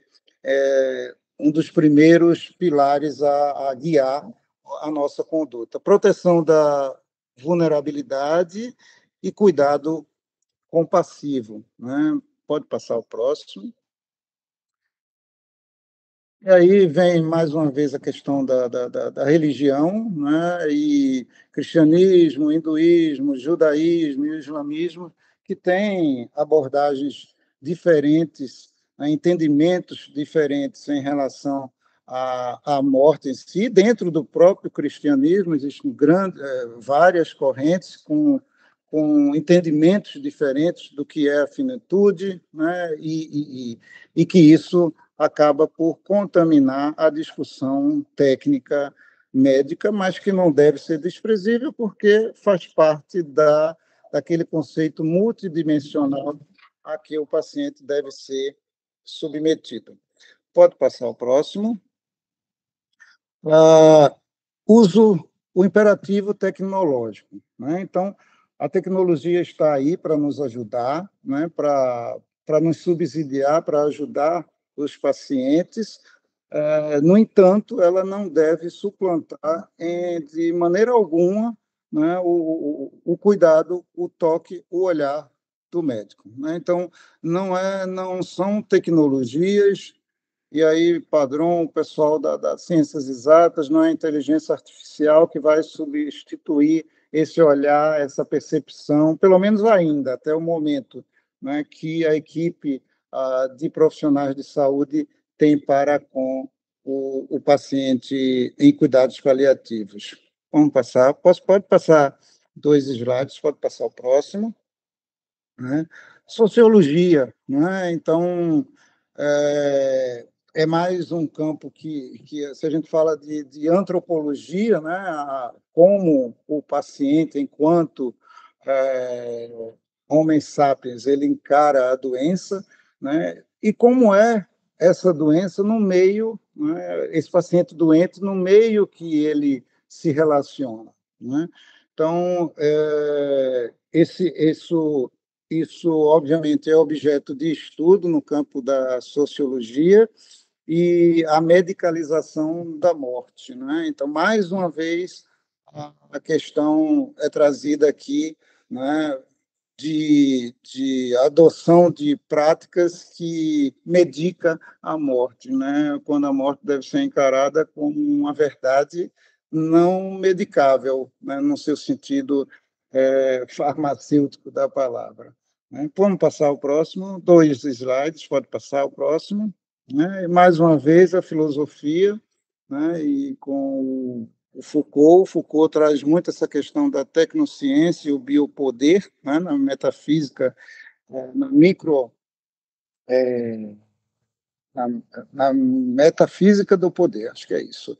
Speaker 3: um dos primeiros pilares a guiar a nossa conduta. Proteção da vulnerabilidade e cuidado compassivo, né? Pode passar o próximo. E aí vem, mais uma vez, a questão da religião, né? E cristianismo, hinduísmo, judaísmo e o islamismo, que têm abordagens diferentes, né? Entendimentos diferentes em relação à morte em si. Dentro do próprio cristianismo existem várias correntes com entendimentos diferentes do que é a finitude, né? E que isso acaba por contaminar a discussão técnica médica, mas que não deve ser desprezível, porque faz parte daquele conceito multidimensional a que o paciente deve ser submetido. Pode passar o próximo. Uso o imperativo tecnológico, né? Então, a tecnologia está aí para nos ajudar, né? Para nos subsidiar, para ajudar os pacientes. No entanto, ela não deve suplantar, de maneira alguma, né, o cuidado, o toque, o olhar do médico, né? Então, não são tecnologias, e aí, padrão, o pessoal das ciências exatas, não é a inteligência artificial que vai substituir esse olhar, essa percepção, pelo menos ainda, até o momento, né, que a equipe de profissionais de saúde tem para com o paciente em cuidados paliativos. Vamos passar. Pode passar 2 slides, pode passar o próximo. Né? Sociologia, né? Então, é mais um campo que se a gente fala de antropologia, né? Como o paciente, enquanto homem sapiens, ele encara a doença, né? E como é essa doença no meio, né? Esse paciente doente no meio que ele se relaciona, né? Então, isso, obviamente, é objeto de estudo no campo da sociologia e a medicalização da morte, né? Então, mais uma vez, a questão é trazida aqui, né, de adoção de práticas que medica a morte, né? Quando a morte deve ser encarada como uma verdade não medicável, né? No seu sentido farmacêutico da palavra. Né? Vamos passar o próximo, 2 slides, pode passar o próximo. Né? E, mais uma vez, a filosofia, né? E com o Foucault traz muito essa questão da tecnociência e o biopoder, né? Na metafísica, na micro, na, na metafísica do poder, acho que é isso.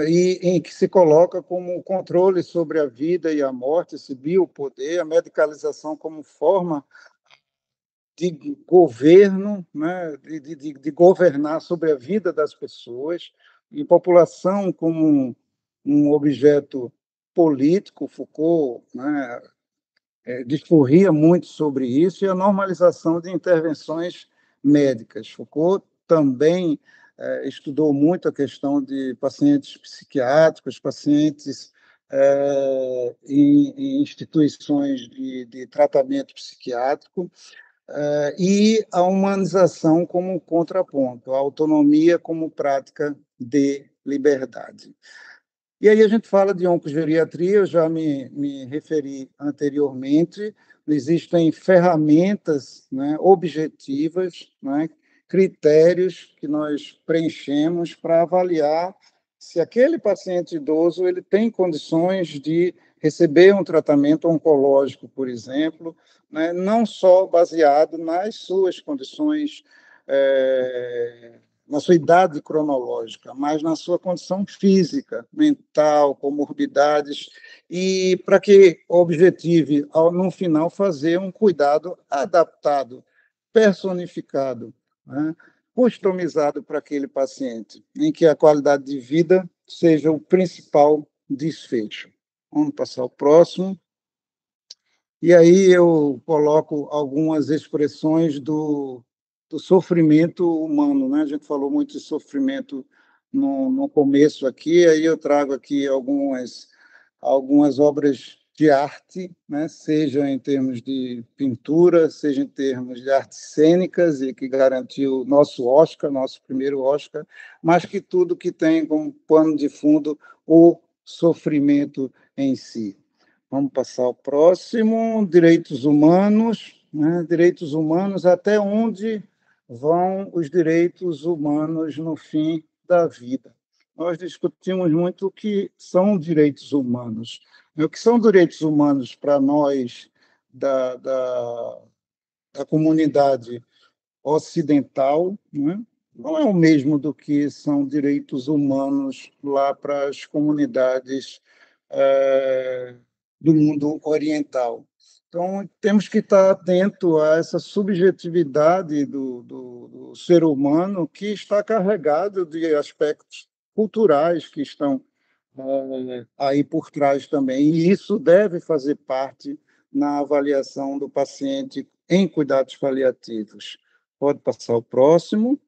Speaker 3: E em que se coloca como o controle sobre a vida e a morte, esse biopoder, a medicalização como forma de governo, né, de governar sobre a vida das pessoas, e população como um objeto político. Foucault, né, discorria muito sobre isso, e a normalização de intervenções médicas. Foucault também estudou muito a questão de pacientes psiquiátricos, pacientes em instituições de tratamento psiquiátrico, e a humanização como contraponto, a autonomia como prática de liberdade. E aí a gente fala de oncogeriatria, eu já me referi anteriormente, existem ferramentas, né, objetivas, né, critérios que nós preenchemos para avaliar se aquele paciente idoso ele tem condições de receber um tratamento oncológico, por exemplo, né, não só baseado nas suas condições na sua idade cronológica, mas na sua condição física, mental, comorbidades, e para que objetive, no final, fazer um cuidado adaptado, personificado, né, customizado para aquele paciente, em que a qualidade de vida seja o principal desfecho. Vamos passar ao próximo. E aí eu coloco algumas expressões do sofrimento humano, né? A gente falou muito de sofrimento no começo aqui, aí eu trago aqui algumas obras de arte, né? Seja em termos de pintura, seja em termos de artes cênicas, e que garantiu nosso Oscar, nosso primeiro Oscar, mas que tudo que tem como pano de fundo o sofrimento em si. Vamos passar ao próximo, direitos humanos, né? Direitos humanos, até onde vão os direitos humanos no fim da vida? Nós discutimos muito o que são direitos humanos. O que são direitos humanos para nós, da comunidade ocidental, né? Não é o mesmo do que são direitos humanos lá para as comunidades do mundo oriental. Então, temos que estar atento a essa subjetividade do ser humano, que está carregado de aspectos culturais que estão aí por trás também. E isso deve fazer parte na avaliação do paciente em cuidados paliativos. Pode passar o próximo.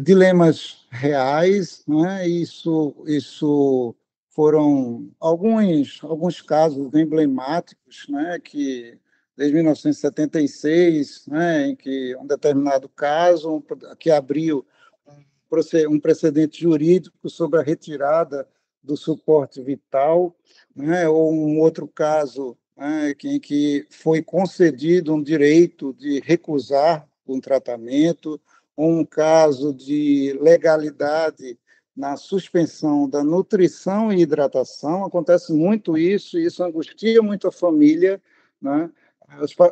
Speaker 3: Dilemas reais, né? Isso foram alguns casos emblemáticos, né? Que desde 1976, né? Em que um determinado caso que abriu um precedente jurídico sobre a retirada do suporte vital, né? Ou um outro caso, né? Em que foi concedido um direito de recusar um tratamento, um caso de legalidade na suspensão da nutrição e hidratação. Acontece muito isso, e isso angustia muito a família, né?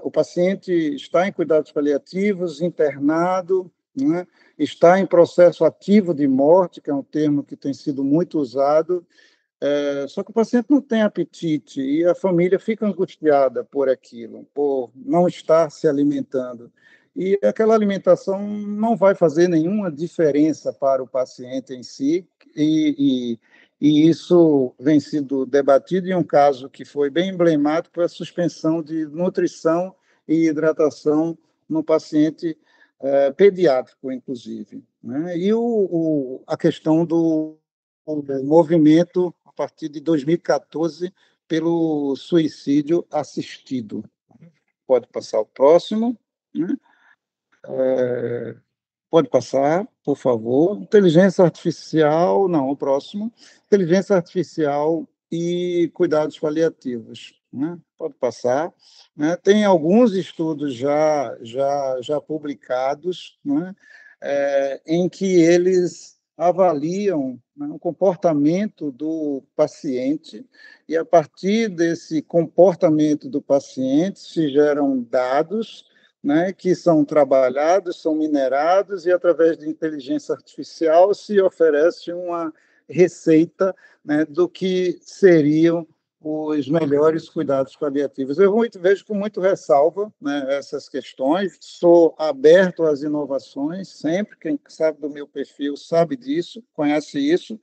Speaker 3: O paciente está em cuidados paliativos, internado, né? Está em processo ativo de morte, que é um termo que tem sido muito usado, só que o paciente não tem apetite e a família fica angustiada por aquilo, por não estar se alimentando. E aquela alimentação não vai fazer nenhuma diferença para o paciente em si, e isso vem sido debatido em um caso que foi bem emblemático, a suspensão de nutrição e hidratação no paciente pediátrico, inclusive, né? E a questão do movimento, a partir de 2014, pelo suicídio assistido. Pode passar o próximo, né? Pode passar, por favor. Inteligência artificial, não, o próximo. Inteligência artificial e cuidados paliativos, né? Pode passar. Né? Tem alguns estudos já publicados, né? Em que eles avaliam, né, o comportamento do paciente, e a partir desse comportamento do paciente se geram dados, né, que são trabalhados, são minerados, e através de inteligência artificial se oferece uma receita, né, do que seriam os melhores cuidados paliativos. Eu vejo com muito ressalva, né, essas questões, sou aberto às inovações, sempre, quem sabe do meu perfil sabe disso, conhece isso,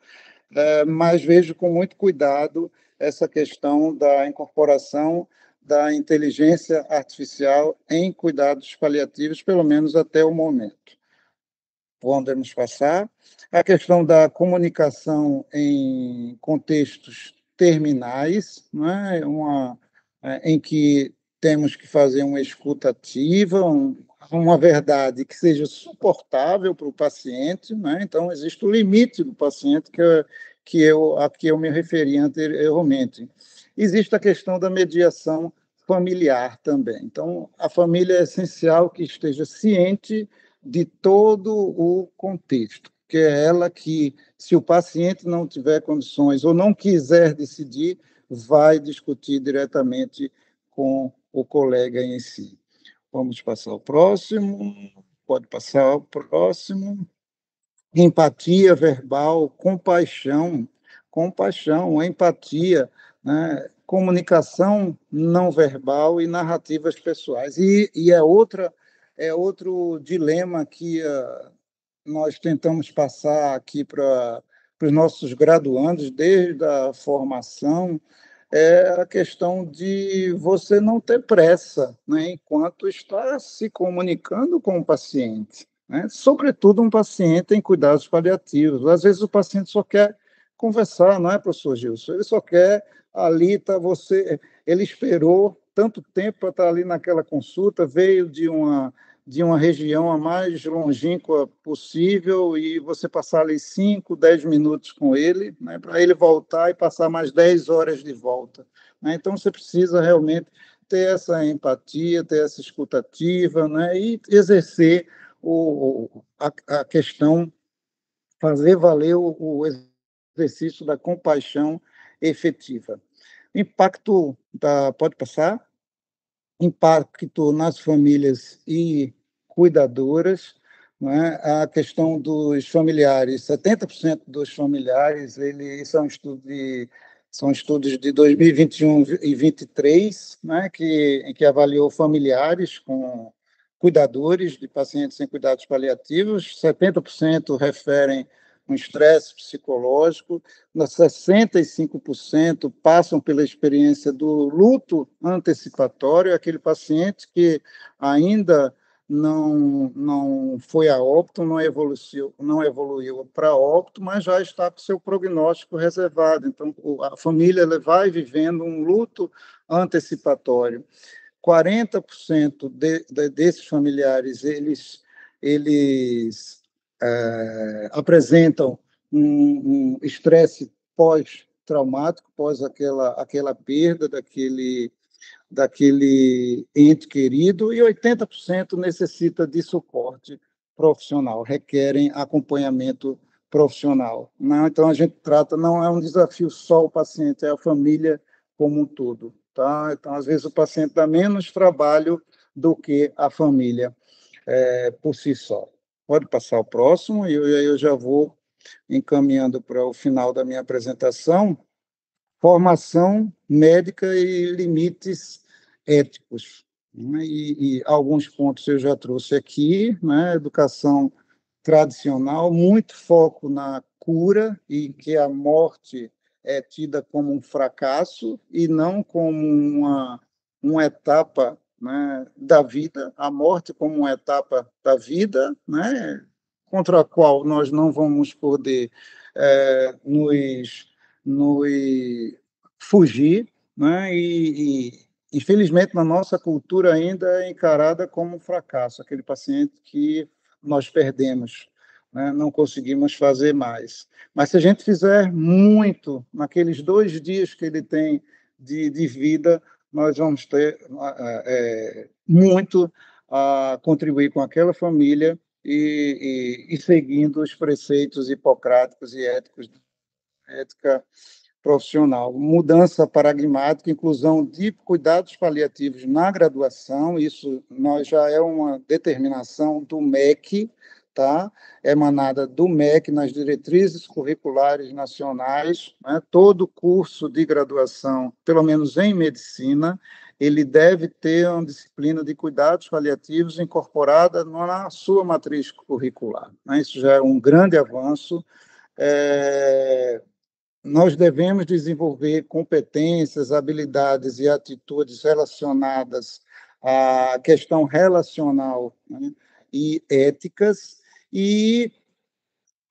Speaker 3: mas vejo com muito cuidado essa questão da incorporação da inteligência artificial em cuidados paliativos, pelo menos até o momento. Podemos passar. A questão da comunicação em contextos terminais, né? Em que temos que fazer uma escuta ativa, uma verdade que seja suportável para o paciente, né? Então, existe o limite do paciente a que eu me referi anteriormente. Existe a questão da mediação familiar também. Então, a família é essencial que esteja ciente de todo o contexto, que é ela que, se o paciente não tiver condições ou não quiser decidir, vai discutir diretamente com o colega em si. Vamos passar ao próximo. Pode passar ao próximo. Empatia verbal, compaixão, empatia, né? Comunicação não verbal e narrativas pessoais. E é outro dilema que nós tentamos passar aqui para os nossos graduandos, desde a formação, é a questão de você não ter pressa, né, enquanto está se comunicando com o paciente, né? Sobretudo um paciente em cuidados paliativos. Às vezes o paciente só quer conversar, não é, professor Gilson? Ele só quer ali, ele esperou tanto tempo para estar ali naquela consulta, veio de uma região a mais longínqua possível e você passar ali 5, 10 minutos com ele, né, para ele voltar e passar mais 10 horas de volta, né? Então, você precisa realmente ter essa empatia, ter essa escutativa, né, e exercer a questão, fazer valer o exercício da compaixão efetiva. Impacto pode passar? Impacto nas famílias e cuidadoras, né? A questão dos familiares, 70% dos familiares, eles são estudos de 2021 e 2023, né? Em que avaliou familiares com cuidadores de pacientes em cuidados paliativos, 70% referem um estresse psicológico, 65% passam pela experiência do luto antecipatório, aquele paciente que ainda não foi a óbito, não evoluiu para óbito, mas já está com seu prognóstico reservado. Então, a família vai vivendo um luto antecipatório. 40% desses familiares, eles apresentam um estresse pós-traumático, pós aquela perda daquele ente querido, e 80% necessita de suporte profissional, requerem acompanhamento profissional. Não, então, a gente trata, não é um desafio só o paciente, é a família como um todo. Tá? Então, às vezes, o paciente dá menos trabalho do que a família por si só. Pode passar o próximo, e eu já vou encaminhando para o final da minha apresentação. Formação médica e limites éticos, né? E alguns pontos eu já trouxe aqui, né? Educação tradicional, muito foco na cura, e que a morte é tida como um fracasso e não como uma etapa, né, da vida, a morte como uma etapa da vida, né, contra a qual nós não vamos poder nos fugir, né, e infelizmente na nossa cultura ainda é encarada como um fracasso, aquele paciente que nós perdemos, né, não conseguimos fazer mais. Mas se a gente fizer muito naqueles 2 dias que ele tem de vida, nós vamos ter muito a contribuir com aquela família e seguindo os preceitos hipocráticos e éticos, ética profissional. Mudança paradigmática, inclusão de cuidados paliativos na graduação, isso nós já é uma determinação do MEC, tá? Emanada do MEC nas diretrizes curriculares nacionais, né? Todo curso de graduação, pelo menos em medicina, ele deve ter uma disciplina de cuidados paliativos incorporada na sua matriz curricular, né? Isso já é um grande avanço. Nós devemos desenvolver competências, habilidades e atitudes relacionadas à questão relacional, né, e éticas e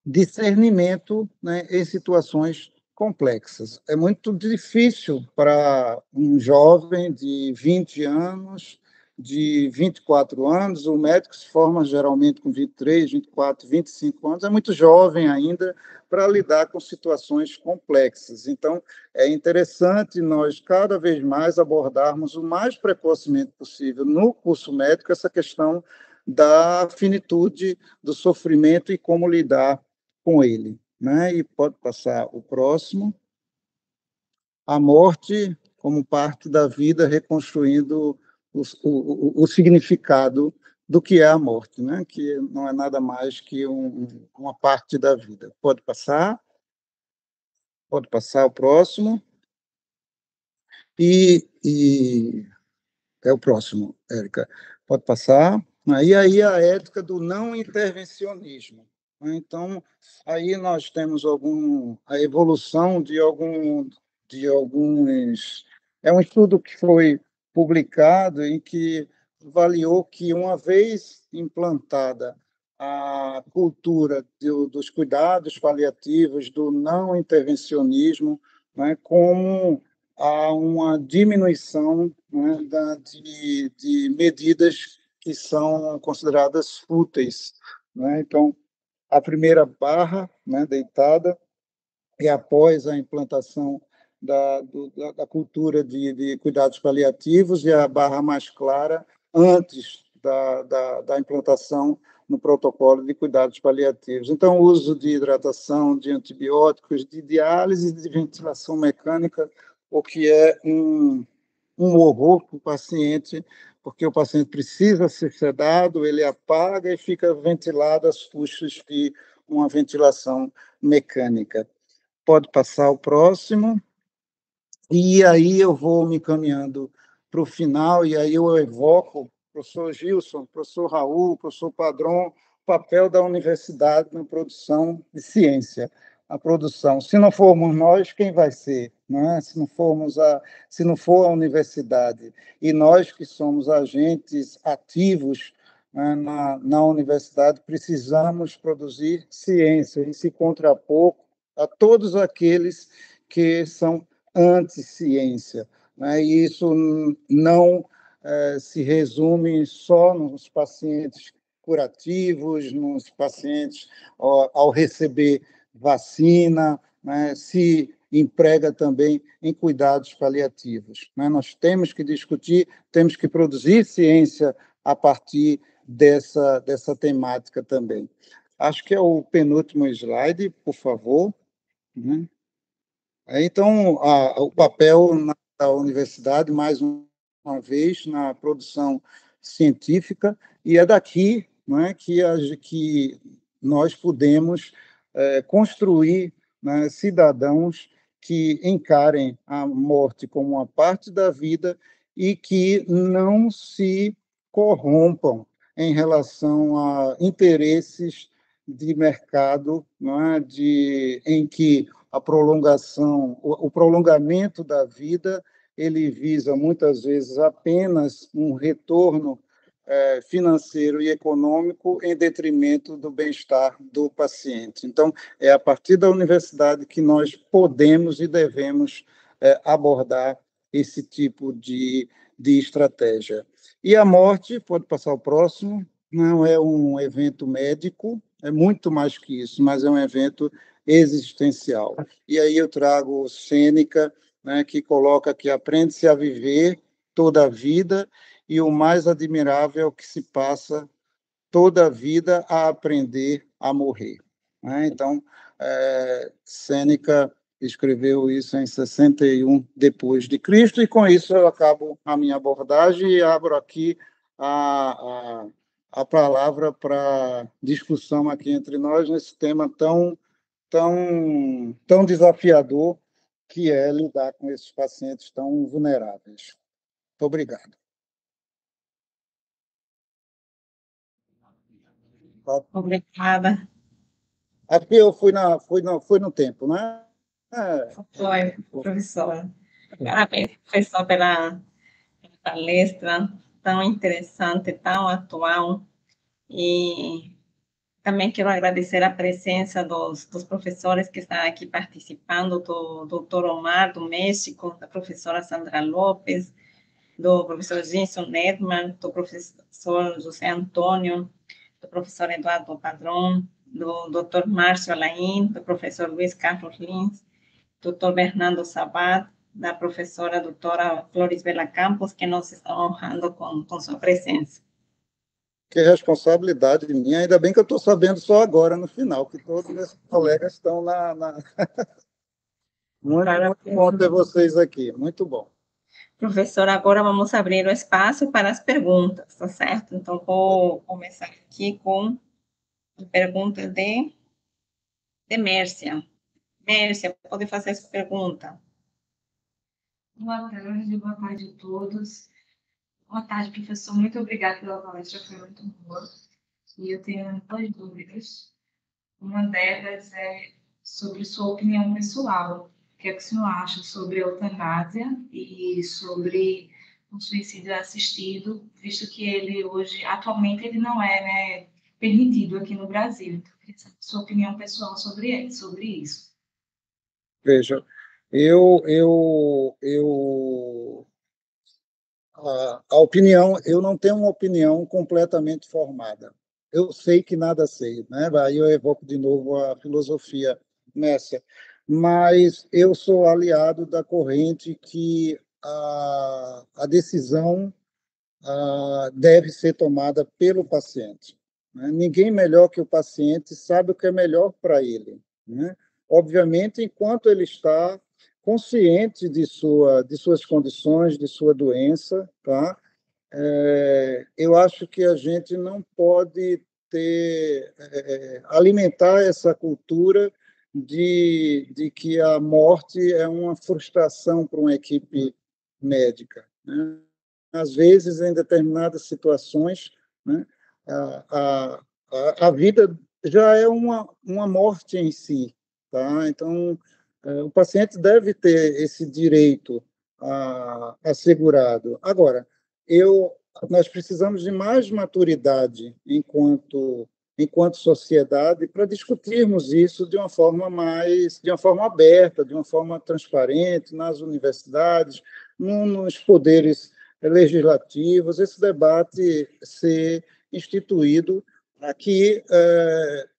Speaker 3: discernimento, né, em situações complexas. É muito difícil para um jovem de 20 anos, de 24 anos, o médico se forma geralmente com 23, 24, 25 anos, é muito jovem ainda para lidar com situações complexas. Então, é interessante nós cada vez mais abordarmos o mais precocemente possível no curso médico essa questão da finitude, do sofrimento e como lidar com ele, né? E pode passar o próximo. A morte como parte da vida, reconstruindo o significado do que é a morte, né? Que não é nada mais que uma parte da vida. Pode passar o próximo. E é o próximo, Érica. Pode passar. E aí a ética do não intervencionismo. Então, aí nós temos a evolução de alguns. É um estudo que foi publicado em que avaliou que, uma vez implantada a cultura dos cuidados paliativos, do não intervencionismo, né, como há uma diminuição, né, de medidas que são consideradas fúteis, né? Então, a primeira barra, né, deitada, e após a implantação da cultura de cuidados paliativos, e a barra mais clara antes da implantação no protocolo de cuidados paliativos. Então, o uso de hidratação, de antibióticos, de diálise, de ventilação mecânica, o que é um horror para o paciente, porque o paciente precisa ser sedado, ele apaga e fica ventilado às custas de uma ventilação mecânica. Pode passar o próximo. E aí eu vou me caminhando para o final, e aí eu evoco o professor Gilson, o professor Raul, o professor Padron, o papel da universidade na produção de ciência. A produção, se não formos nós, quem vai ser? Não é? Se não for a universidade, e nós que somos agentes ativos, né, na universidade, precisamos produzir ciência e se contrapor a todos aqueles que são anti-ciência, né? E isso não se resume só nos pacientes curativos, nos pacientes ao receber vacina, né? Se emprega também em cuidados paliativos, né? Nós temos que discutir, temos que produzir ciência a partir dessa temática também. Acho que é o penúltimo slide, por favor. Então, o papel da universidade, mais uma vez, na produção científica, e é daqui, não é, que nós podemos construir, né, cidadãos que encarem a morte como uma parte da vida e que não se corrompam em relação a interesses de mercado, não é, em que o prolongamento da vida, ele visa muitas vezes apenas um retorno financeiro e econômico em detrimento do bem-estar do paciente. Então, é a partir da universidade que nós podemos e devemos abordar esse tipo de estratégia. E a morte, pode passar o próximo, não é um evento médico, é muito mais que isso, mas é um evento existencial. E aí eu trago Sêneca, né, que coloca que aprende-se a viver toda a vida, e o mais admirável é o que se passa toda a vida a aprender a morrer, né? Então, Sêneca escreveu isso em 61 depois de Cristo, e com isso eu acabo a minha abordagem e abro aqui a palavra para discussão aqui entre nós nesse tema tão desafiador que é lidar com esses pacientes tão vulneráveis. Muito obrigado.
Speaker 2: Obrigada.
Speaker 3: Acho que eu fui no tempo, né?
Speaker 2: Foi, professor. Parabéns, professor, pela palestra tão interessante, tão atual. E também quero agradecer a presença dos professores que estão aqui participando, do doutor Omar, do México, da professora Sandra Lopes, do professor Jason Nedman, do professor José Antônio, do professor Eduardo Padrão, do doutor Márcio Alain, do professor Luiz Carlos Lins, do doutor Bernardo Sabat, da professora doutora Flores Bela Campos, que nos estão honrando com sua presença.
Speaker 3: Que responsabilidade minha, ainda bem que eu estou sabendo só agora, no final, que todos esses colegas estão Muito bom ter vocês aqui, muito bom.
Speaker 2: Professor, agora vamos abrir o espaço para as perguntas, tá certo? Então, vou começar aqui com a pergunta de Mércia. Mércia, pode fazer essa pergunta.
Speaker 5: Boa tarde a todos. Boa tarde, professor. Muito obrigada pela palestra, foi muito boa. E eu tenho duas dúvidas. Uma delas é sobre sua opinião pessoal. O que é que o senhor acha sobre a eutanásia e sobre o suicídio assistido, visto que ele hoje, atualmente, ele não é, né, permitido aqui no Brasil. Então, eu queria saber a sua opinião pessoal sobre isso.
Speaker 3: Veja, a opinião, eu não tenho uma opinião completamente formada. Eu sei que nada sei, né? Aí eu evoco de novo a filosofia Mércia, mas eu sou aliado da corrente que a decisão deve ser tomada pelo paciente, né? Ninguém melhor que o paciente sabe o que é melhor para ele, né? Obviamente, enquanto ele está consciente de suas condições, de sua doença, tá? Eu acho que a gente não pode alimentar essa cultura de que a morte é uma frustração para uma equipe médica, né? Às vezes, em determinadas situações, né, a vida já é uma morte em si, tá? Então, o paciente deve ter esse direito assegurado. Agora, nós precisamos de mais maturidade enquanto sociedade para discutirmos isso de uma forma aberta, de uma forma transparente nas universidades, nos poderes legislativos, esse debate ser instituído para que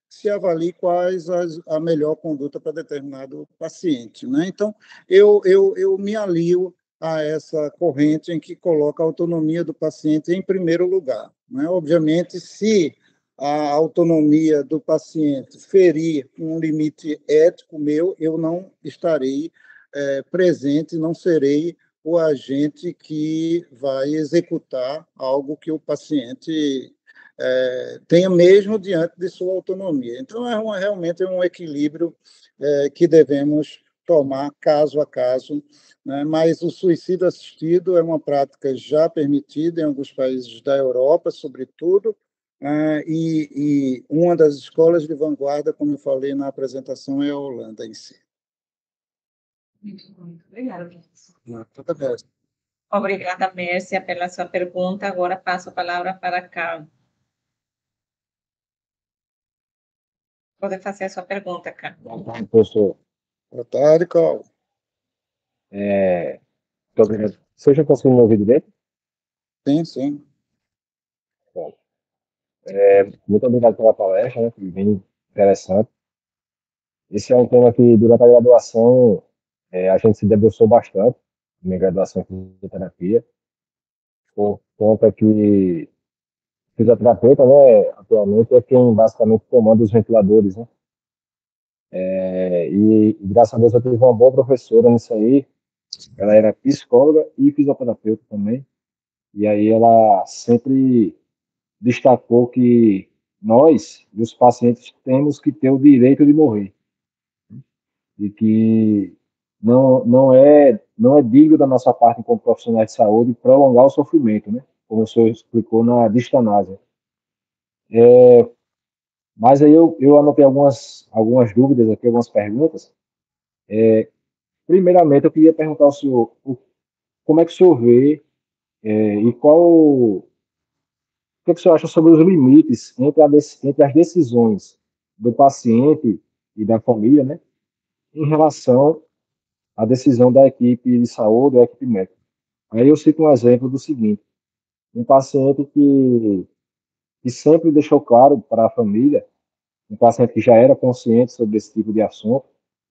Speaker 3: se avalie quais a melhor conduta para determinado paciente, né? Então, eu me alio a essa corrente em que coloca a autonomia do paciente em primeiro lugar, né? Obviamente, se a autonomia do paciente ferir um limite ético meu, eu não estarei presente, não serei o agente que vai executar algo que o paciente tenha mesmo diante de sua autonomia. Então, realmente é um equilíbrio que devemos tomar caso a caso, né? Mas o suicídio assistido é uma prática já permitida em alguns países da Europa, sobretudo, e uma das escolas de vanguarda, como eu falei na apresentação, é a Holanda em si.
Speaker 5: Muito obrigada, professor.
Speaker 3: Tudo bem.
Speaker 2: Obrigada, Mércia, pela sua pergunta. Agora passo a palavra para Carl. Pode fazer a sua pergunta, Carl.
Speaker 6: Boa tarde, professor.
Speaker 3: Boa tarde, Carl.
Speaker 6: Muito obrigado. Você já conseguiu me ouvir direito?
Speaker 3: Sim, sim.
Speaker 6: Bom, muito obrigado pela palestra, né? Foi bem interessante. Esse é um tema que, durante a graduação, a gente se debruçou bastante, na minha graduação em fisioterapia, por conta que fisioterapeuta, né, atualmente, é quem basicamente comanda os ventiladores, né? E graças a Deus eu tive uma boa professora nisso aí. Ela era psicóloga e fisioterapeuta também. E aí ela sempre destacou que nós, os pacientes, temos que ter o direito de morrer. E que não é digno da nossa parte, como profissionais de saúde, prolongar o sofrimento, né? Como o senhor explicou na distanásia. Mas aí eu anotei algumas dúvidas aqui, algumas perguntas. Primeiramente, eu queria perguntar ao senhor como é que o senhor vê e o que é que o senhor acha sobre os limites entre as decisões do paciente e da família, né, em relação à decisão da equipe de saúde, da equipe médica. Aí eu cito um exemplo do seguinte: um paciente que sempre deixou claro para a família, um paciente que já era consciente sobre esse tipo de assunto,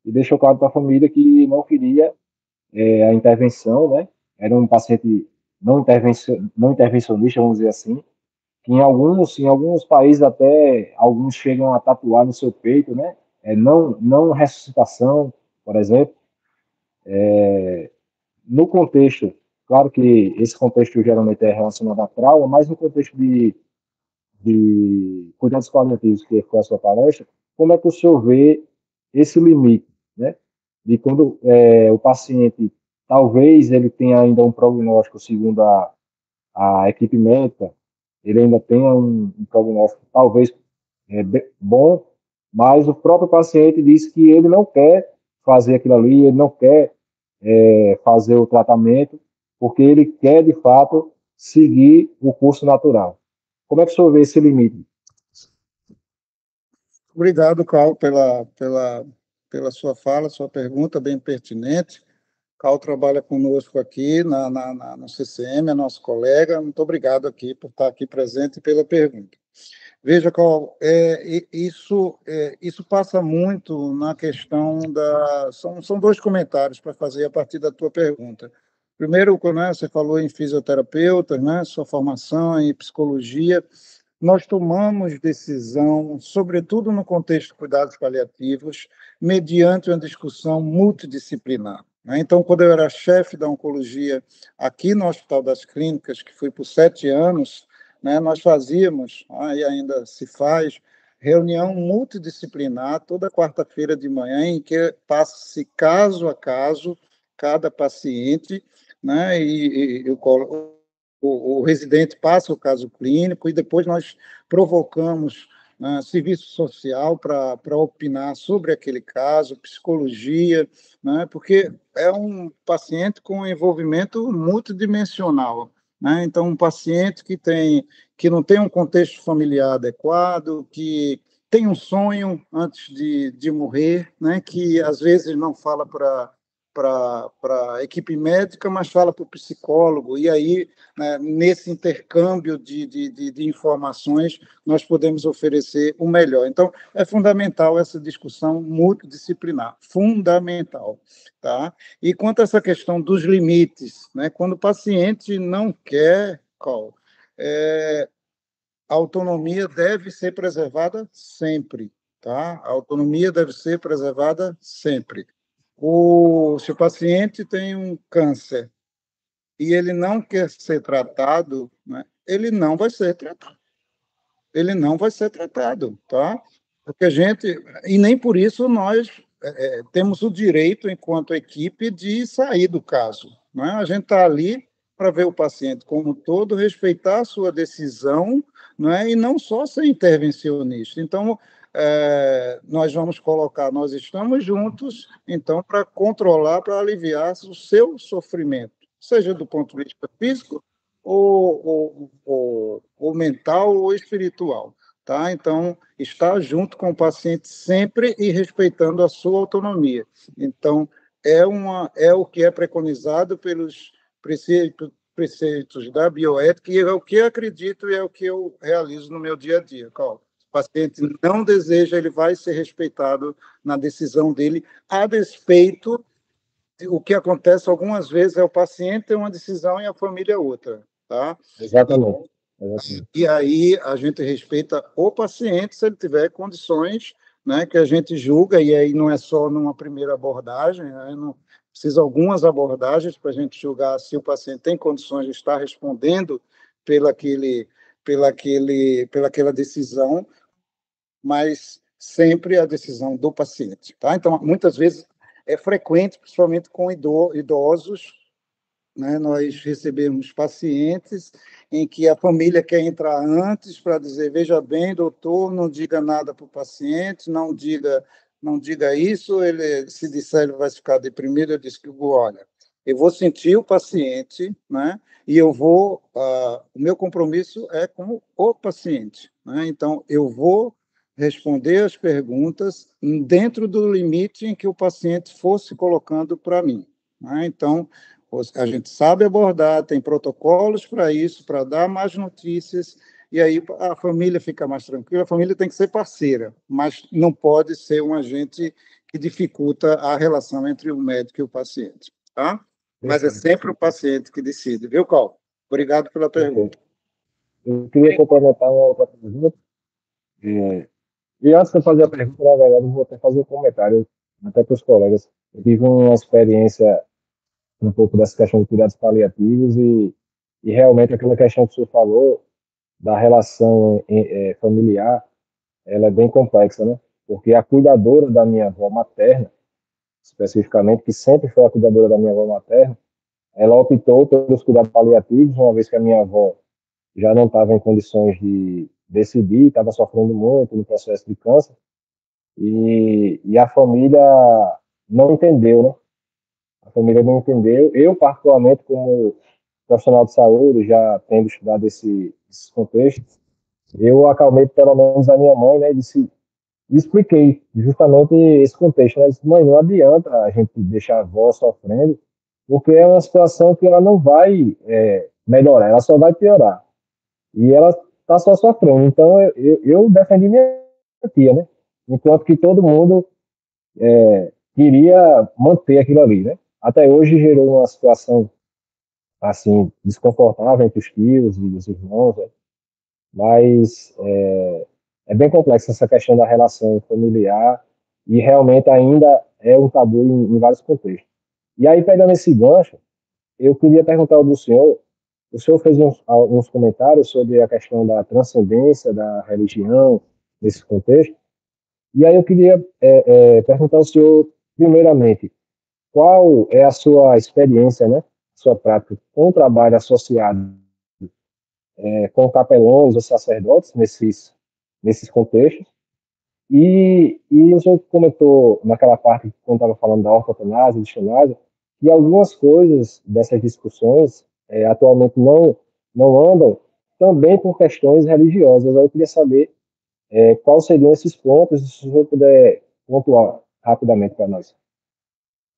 Speaker 6: e deixou claro para a família que não queria a intervenção, né? Era um paciente não intervencionista, vamos dizer assim, que em alguns países até alguns chegam a tatuar no seu peito, né? Não ressuscitação, por exemplo. No contexto, claro que esse contexto geralmente é relacionado a trauma, mas no contexto de cuidados paliativos, que foi a sua palestra, como é que o senhor vê esse limite, né? De quando o paciente, talvez ele tenha ainda um prognóstico, segundo a equipe médica, ele ainda tenha um prognóstico talvez bom, mas o próprio paciente diz que ele não quer fazer aquilo ali, ele não quer fazer o tratamento, porque ele quer, de fato, seguir o curso natural. Como é que o senhor vê esse limite?
Speaker 3: Obrigado, Carl, pela sua fala, sua pergunta bem pertinente. Carl trabalha conosco aqui no CCM, é nosso colega. Muito obrigado aqui por estar aqui presente e pela pergunta. Veja, Carl, isso passa muito na questão da... São dois comentários para fazer a partir da tua pergunta. Primeiro, né, você falou em fisioterapeuta, né, sua formação em psicologia. Nós tomamos decisão, sobretudo no contexto de cuidados paliativos, mediante uma discussão multidisciplinar, né? Então, quando eu era chefe da oncologia aqui no Hospital das Clínicas, que fui por 7 anos, né, nós fazíamos, e ainda se faz, reunião multidisciplinar toda quarta-feira de manhã, em que passa-se caso a caso cada paciente, né, e eu o residente passa o caso clínico e depois nós provocamos serviço social para opinar sobre aquele caso, psicologia, né, porque é um paciente com envolvimento multidimensional, né? Então, um paciente que não tem um contexto familiar adequado, que tem um sonho antes de morrer, né? Que às vezes não fala para a equipe médica, mas fala para o psicólogo, e aí, né, nesse intercâmbio de informações, nós podemos oferecer o melhor. Então, é fundamental essa discussão multidisciplinar, fundamental. Tá? E quanto a essa questão dos limites, né, quando o paciente não quer, a autonomia deve ser preservada sempre. Tá? A autonomia deve ser preservada sempre. Se o paciente tem um câncer e ele não quer ser tratado, né, ele não vai ser tratado. Ele não vai ser tratado, tá? Porque e nem por isso nós temos o direito, enquanto equipe, de sair do caso, né? A gente está ali para ver o paciente como um todo, respeitar a sua decisão, né? E não só ser intervencionista. Então, nós estamos juntos, então, para controlar, para aliviar o seu sofrimento, seja do ponto de vista físico, ou mental ou espiritual, tá? Então, estar junto com o paciente sempre e respeitando a sua autonomia. Então, é o que é preconizado pelos preceitos da bioética, e é o que eu acredito e é o que eu realizo no meu dia a dia, Carl. O paciente não deseja, ele vai ser respeitado na decisão dele, a despeito. O que acontece algumas vezes é o paciente ter uma decisão e a família outra, tá?
Speaker 6: Exatamente.
Speaker 3: E aí a gente respeita o paciente se ele tiver condições, né, que a gente julga, e aí não é só numa primeira abordagem, né, não, precisa algumas abordagens para a gente julgar se o paciente tem condições de estar respondendo pelaquela decisão, mas sempre a decisão do paciente. Tá? Então, muitas vezes é frequente, principalmente com idosos, né? Nós recebemos pacientes em que a família quer entrar antes para dizer, veja bem, doutor, não diga nada para o paciente, não diga isso, ele, se disser, ele vai ficar deprimido. Eu disse que, olha, eu vou sentir o paciente, né? E o meu compromisso é com o paciente, né? Então, eu vou responder as perguntas dentro do limite em que o paciente fosse colocando para mim, né? Então, a gente sabe abordar, tem protocolos para isso, para dar mais notícias, e aí a família fica mais tranquila. A família tem que ser parceira, mas não pode ser um agente que dificulta a relação entre o médico e o paciente, tá? Mas é sempre o paciente que decide, viu, Cal? Obrigado pela pergunta.
Speaker 6: Eu queria complementar uma outra pergunta. E antes de eu fazer a pergunta, na verdade, eu vou até fazer um comentário, até para os colegas. Eu tive uma experiência um pouco dessa questão de cuidados paliativos e realmente aquela questão que o senhor falou da relação familiar, ela é bem complexa, né? Porque a cuidadora da minha avó materna, especificamente, que sempre foi a cuidadora da minha avó materna, ela optou pelos cuidados paliativos, uma vez que a minha avó já não estava em condições de decidir, estava sofrendo muito no processo de câncer, e a família não entendeu, né? A família não entendeu. Eu, particularmente, como profissional de saúde, já tendo estudado esses contextos, eu acalmei pelo menos a minha mãe, né? Expliquei justamente esse contexto. Né? Disse, mãe, não adianta a gente deixar a avó sofrendo, porque é uma situação que ela não vai melhorar, ela só vai piorar. E ela está só sofrendo. Então, eu defendi minha tia, né? Enquanto que todo mundo queria manter aquilo ali, né? Até hoje gerou uma situação assim desconfortável entre os tios e os irmãos, né? Mas é bem complexa essa questão da relação familiar e realmente ainda é um tabu em vários contextos. E aí, pegando esse gancho, eu queria perguntar ao senhor, o senhor fez uns comentários sobre a questão da transcendência da religião nesse contexto, e aí eu queria perguntar ao senhor, primeiramente, qual é a sua experiência, né, sua prática com o trabalho associado com capelães ou sacerdotes nesses contextos? E o senhor comentou naquela parte, quando estava falando da ortotanásia, de eutanásia, que algumas coisas dessas discussões atualmente não andam também por questões religiosas. Eu queria saber quais seriam esses pontos, se o senhor puder pontuar rapidamente para nós.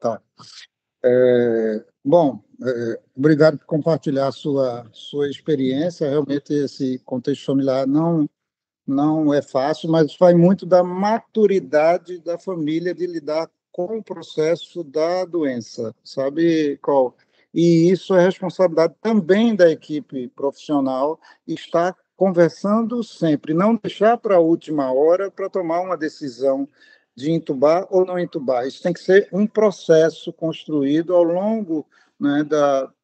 Speaker 3: Tá. Bom, obrigado por compartilhar a sua experiência. Realmente, esse contexto familiar não é fácil, mas vai muito da maturidade da família de lidar com o processo da doença, sabe, Col? E isso é responsabilidade também da equipe profissional, estar conversando sempre, não deixar para a última hora para tomar uma decisão de entubar ou não entubar. Isso tem que ser um processo construído ao longo, né,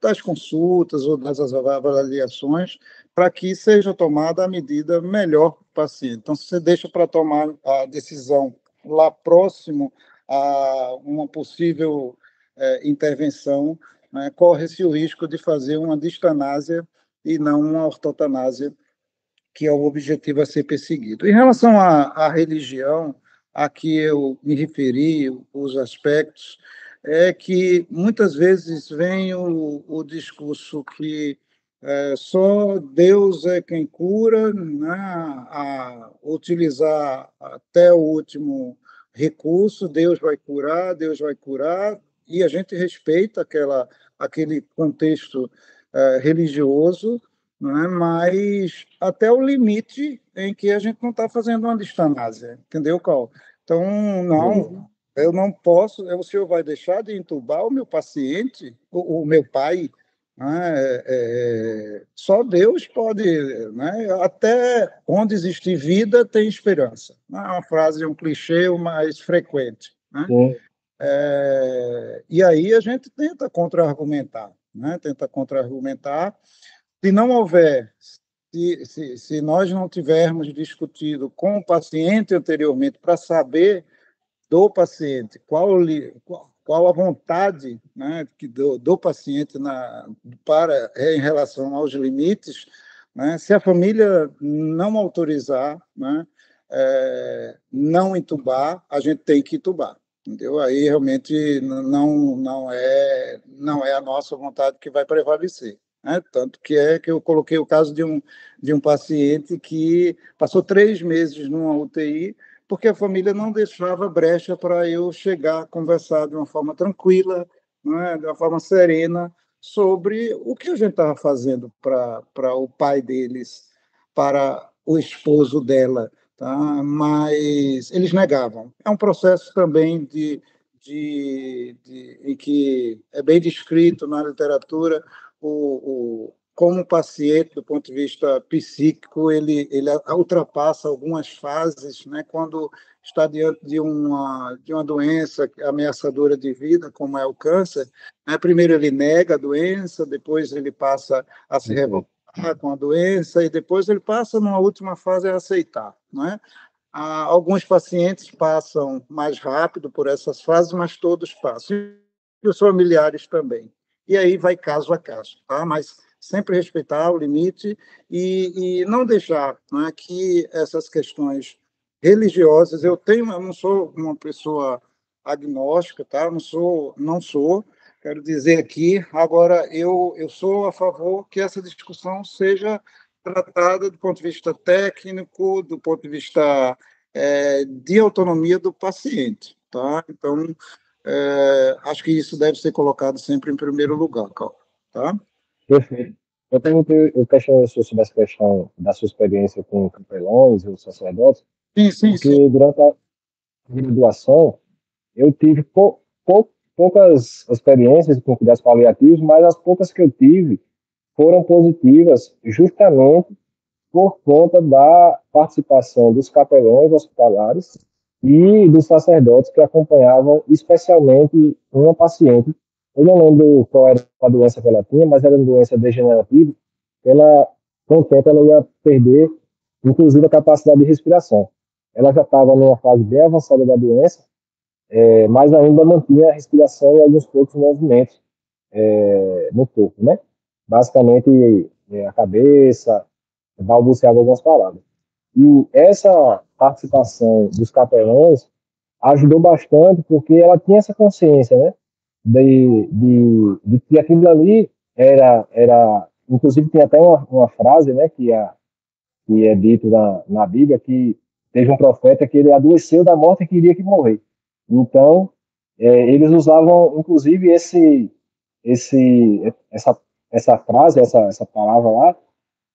Speaker 3: das consultas ou das avaliações, para que seja tomada a medida melhor para o paciente. Então, se você deixa para tomar a decisão lá próximo a uma possível intervenção, né, corre-se o risco de fazer uma distanásia e não uma ortotanásia, que é o objetivo a ser perseguido. Em relação à religião, a que eu me referi, os aspectos, é que muitas vezes vem o discurso que só Deus é quem cura, né, a utilizar até o último recurso, Deus vai curar, e a gente respeita aquele contexto religioso, não é? Mas até o limite em que a gente não está fazendo uma distanásia, entendeu, Cal? Então, não, eu não posso, o senhor vai deixar de entubar o meu paciente, o meu pai, né? Só Deus pode, né? Até onde existe vida tem esperança. Não é uma frase, um clichê mais frequente, né? E aí a gente tenta contra-argumentar, né? Tenta contra-argumentar. Se não houver se nós não tivermos discutido com o paciente anteriormente para saber do paciente qual a vontade, né, do paciente em relação aos limites, né, se a família não autorizar, né, não entubar, a gente tem que entubar. Entendeu? Aí realmente não é a nossa vontade que vai prevalecer. Né? Tanto que eu coloquei o caso de um paciente que passou 3 meses numa UTI porque a família não deixava brecha para eu chegar a conversar de uma forma tranquila, né? De uma forma serena, sobre o que a gente estava fazendo para o pai deles, para o esposo dela. Tá? Mas eles negavam. É um processo também em que é bem descrito na literatura como o paciente, do ponto de vista psíquico, ele ultrapassa algumas fases, né, quando está diante de uma doença ameaçadora de vida, como é o câncer. Né, primeiro ele nega a doença, depois ele passa a se revoltar com a doença, e depois ele passa, numa última fase, a aceitar. Né? Alguns pacientes passam mais rápido por essas fases, mas todos passam, e os familiares também. E aí vai caso a caso, tá? Mas sempre respeitar o limite e não deixar, né, que essas questões religiosas, eu não sou uma pessoa agnóstica, tá? Não sou, quero dizer aqui, agora eu sou a favor que essa discussão seja tratada do ponto de vista técnico, do ponto de vista de autonomia do paciente, tá? Então, acho que isso deve ser colocado sempre em primeiro lugar, tá?
Speaker 6: Perfeito. Eu questionei sobre essa questão da sua experiência com capelões ou sacerdotes,
Speaker 3: Sim.
Speaker 6: porque durante a graduação eu tive poucas experiências com cuidados paliativos, mas as poucas que eu tive foram positivas justamente por conta da participação dos capelões hospitalares e dos sacerdotes que acompanhavam especialmente uma paciente. Eu não lembro qual era a doença que ela tinha, mas era uma doença degenerativa. Com o tempo, ela ia perder, inclusive, a capacidade de respiração. Ela já estava numa fase bem avançada da doença, mas ainda mantinha a respiração e alguns poucos movimentos no corpo, né? Basicamente, a cabeça, balbuciava algumas palavras. E essa participação dos capelães ajudou bastante, porque ela tinha essa consciência, né? De que aquilo ali inclusive tem até uma frase, né? Que é dito na Bíblia, que teve um profeta que ele adoeceu da morte e queria que morrer. Então, eles usavam, inclusive, essa frase, essa palavra lá,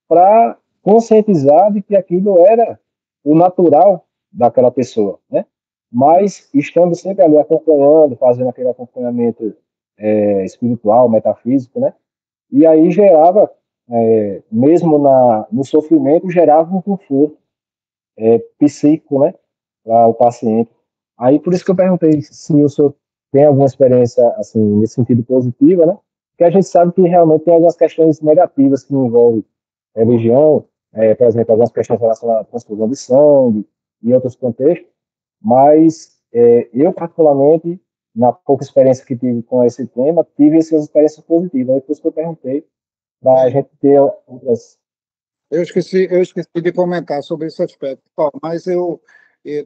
Speaker 6: para conscientizar de que aquilo era o natural daquela pessoa, né? Mas estando sempre ali acompanhando, fazendo aquele acompanhamento espiritual, metafísico, né? E aí gerava, mesmo no sofrimento, gerava um conforto psíquico, né? Para o paciente. Aí por isso que eu perguntei se o senhor tem alguma experiência assim nesse sentido positiva, né? Porque a gente sabe que realmente tem algumas questões negativas que envolvem religião, por exemplo, algumas questões relacionadas à transfusão de sangue e outros contextos, mas eu, particularmente, na pouca experiência que tive com esse tema, tive essas experiências positivas, é por isso que eu perguntei, para a gente ter outras...
Speaker 3: Eu esqueci de comentar sobre esse aspecto, Paulo, mas eu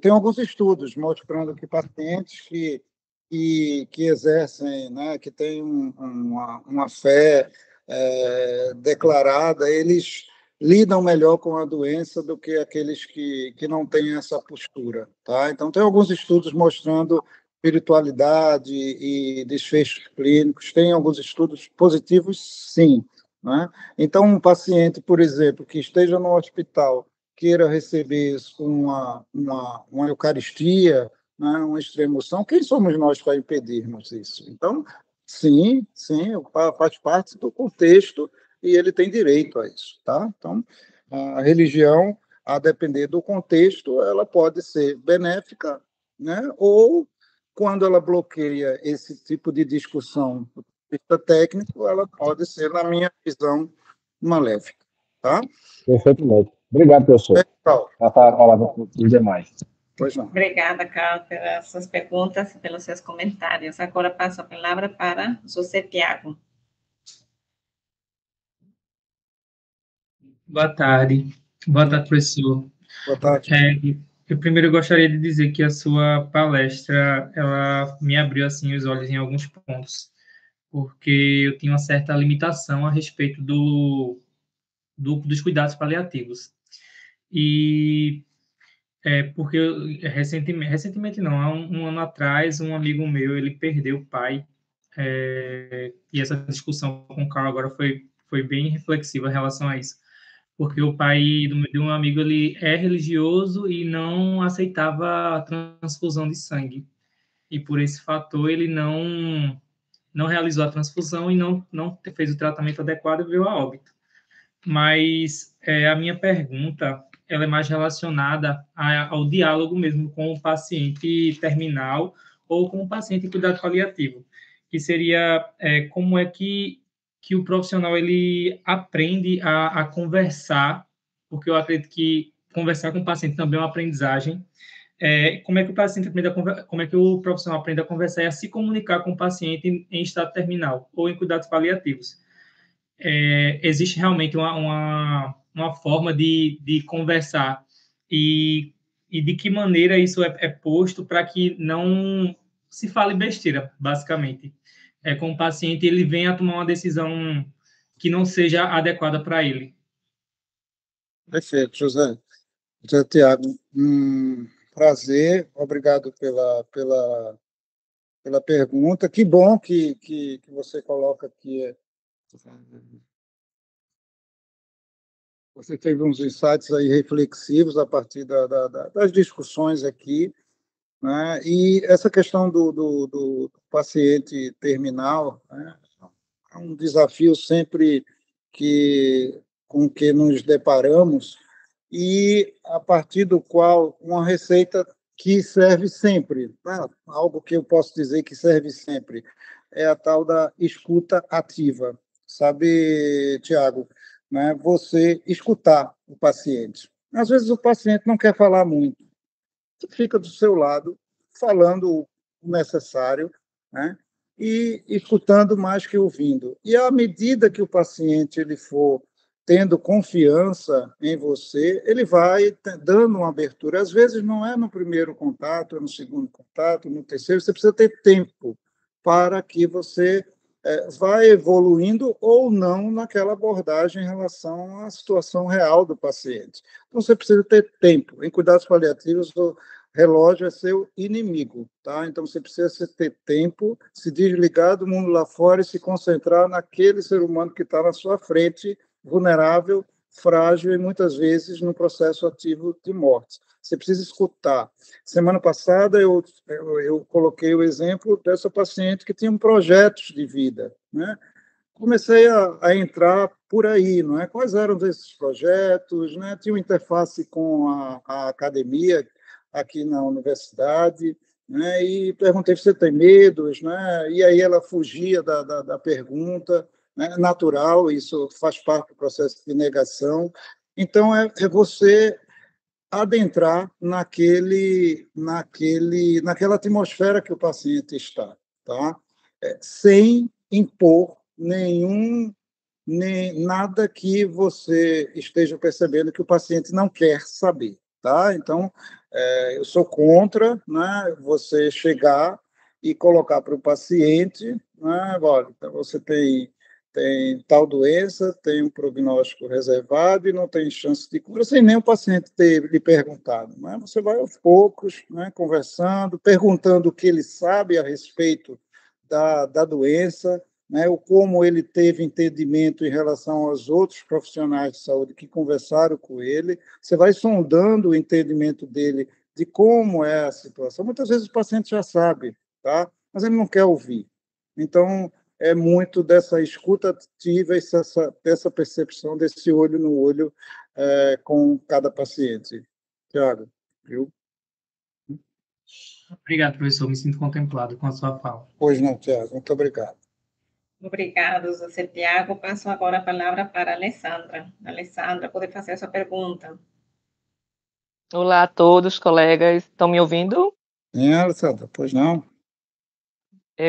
Speaker 3: tenho alguns estudos mostrando que pacientes que exercem, né, que têm uma fé declarada, eles lidam melhor com a doença do que aqueles que não têm essa postura. Tá? Então, tem alguns estudos mostrando espiritualidade e desfechos clínicos, tem alguns estudos positivos, sim. Né? Então, um paciente, por exemplo, que esteja no hospital, queira receber uma Eucaristia, né, uma extremoção, quem somos nós para impedirmos isso? Então, sim, faz parte do contexto e ele tem direito a isso. Tá? Então, a religião, a depender do contexto, ela pode ser benéfica, né, ou, quando ela bloqueia esse tipo de discussão vista técnico, ela pode ser, na minha visão, maléfica. tá?
Speaker 6: Perfeitamente. Obrigado, professor.
Speaker 3: Pessoal,
Speaker 6: A palavra para os demais.
Speaker 3: pois não.
Speaker 2: Obrigada, Carlos, pelas suas perguntas e pelos seus comentários. Agora passo a palavra para José Tiago.
Speaker 7: Boa tarde, professor.
Speaker 3: Boa tarde.
Speaker 7: Eu primeiro gostaria de dizer que a sua palestra, ela me abriu assim os olhos em alguns pontos, porque eu tinha uma certa limitação a respeito dos cuidados paliativos. E porque recentemente não, há um ano atrás, um amigo meu, ele perdeu o pai, e essa discussão com o Carl agora foi bem reflexiva em relação a isso, porque o pai de um amigo, ele é religioso e não aceitava a transfusão de sangue, e por esse fator ele não realizou a transfusão e não fez o tratamento adequado e veio a óbito. Mas a minha pergunta, ela é mais relacionada ao diálogo mesmo com o paciente terminal ou com o paciente em cuidado paliativo, que seria como é que o profissional ele aprende a conversar, porque eu acredito que conversar com o paciente também é uma aprendizagem. Como é que o paciente como é que o profissional aprende a conversar e a se comunicar com o paciente em estado terminal ou em cuidados paliativos? Existe realmente uma forma de conversar e de que maneira isso é posto para que não se fale besteira, basicamente. Com o paciente, ele venha a tomar uma decisão que não seja adequada para ele.
Speaker 3: Perfeito, José. José Tiago, prazer, obrigado pela pergunta. Que bom que você coloca aqui. Você teve uns insights aí reflexivos a partir das discussões aqui, né? E essa questão do paciente terminal, né, é um desafio sempre com que nos deparamos, e a partir do qual uma receita que serve sempre, né? Algo que eu posso dizer que serve sempre, é a tal da escuta ativa. Sabe, Tiago, né? Você escutar o paciente. Às vezes o paciente não quer falar muito, você fica do seu lado, falando o necessário, né? E escutando mais que ouvindo. E à medida que o paciente ele for tendo confiança em você, ele vai dando uma abertura. Às vezes não é no primeiro contato, é no segundo contato, no terceiro. Você precisa ter tempo para que você vá evoluindo ou não naquela abordagem em relação à situação real do paciente. Então, você precisa ter tempo. Em cuidados paliativos, o relógio é seu inimigo, tá? Então, você precisa ter tempo, se desligar do mundo lá fora e se concentrar naquele ser humano que está na sua frente, vulnerável, frágil e, muitas vezes, no processo ativo de morte. Você precisa escutar. Semana passada, eu coloquei o exemplo dessa paciente que tinha projetos de vida, né? Comecei a entrar por aí, não é? Quais eram esses projetos, né? Tinha uma interface com a academia aqui na universidade, né? E perguntei se você tem medos, né? E aí ela fugia da pergunta, né? Natural, isso faz parte do processo de negação. Então, é você adentrar naquela atmosfera que o paciente está, tá? Sem impor nada que você esteja percebendo que o paciente não quer saber, tá? Então, eu sou contra, né, você chegar e colocar para o paciente, né, olha, então você tem tal doença, tem um prognóstico reservado e não tem chance de cura, sem nem o paciente ter lhe perguntado. Né? Você vai aos poucos, né, conversando, perguntando o que ele sabe a respeito da doença, né, o como ele teve entendimento em relação aos outros profissionais de saúde que conversaram com ele. Você vai sondando o entendimento dele de como é a situação. Muitas vezes o paciente já sabe, tá? Mas ele não quer ouvir. Então, é muito dessa escuta ativa, dessa percepção, desse olho no olho com cada paciente. Tiago, viu?
Speaker 7: Obrigado, professor. Me sinto contemplado com a sua fala.
Speaker 3: Pois não, Tiago. Muito obrigado.
Speaker 2: Obrigado, José Tiago. Passo agora a palavra para a Alessandra. Alessandra, pode fazer a sua pergunta.
Speaker 8: Olá a todos, colegas. Estão me ouvindo?
Speaker 3: Sim, Alessandra, pois não?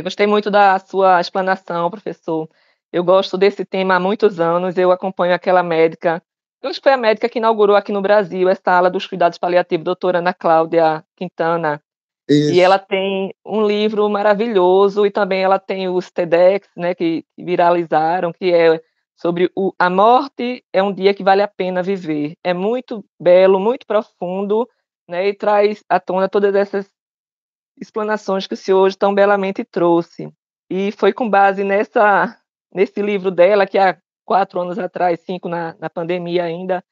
Speaker 8: Gostei muito da sua explanação, professor. Eu gosto desse tema há muitos anos. Eu acompanho aquela médica, eu acho que foi a médica que inaugurou aqui no Brasil essa ala dos cuidados paliativos, doutora Ana Cláudia Quintana. E ela
Speaker 3: Isso.
Speaker 8: tem um livro maravilhoso e também ela tem os TEDx, né, que viralizaram, que é sobre a morte é um dia que vale a pena viver. É muito belo, muito profundo, né, e traz à tona todas essas explanações que o senhor hoje tão belamente trouxe. E foi com base nesse livro dela, que há 4 anos atrás, 5, na pandemia ainda,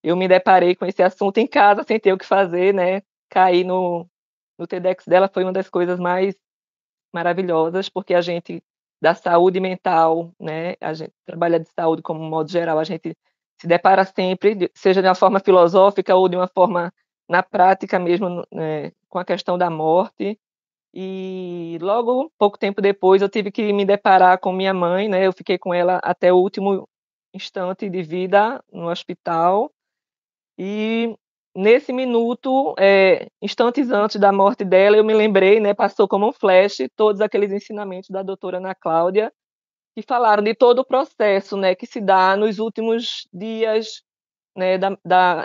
Speaker 8: eu me deparei com esse assunto em casa, sem ter o que fazer, né? Caí no TEDx dela, foi uma das coisas mais maravilhosas, porque a gente, da saúde mental, né? A gente trabalha de saúde como um modo geral, a gente se depara sempre, seja de uma forma filosófica ou de uma forma na prática mesmo, né, com a questão da morte. E logo, pouco tempo depois, eu tive que me deparar com minha mãe, né? Eu fiquei com ela até o último instante de vida no hospital. E nesse minuto, instantes antes da morte dela, eu me lembrei, né? Passou como um flash todos aqueles ensinamentos da doutora Ana Cláudia, que falaram de todo o processo, né? Que se dá nos últimos dias, né,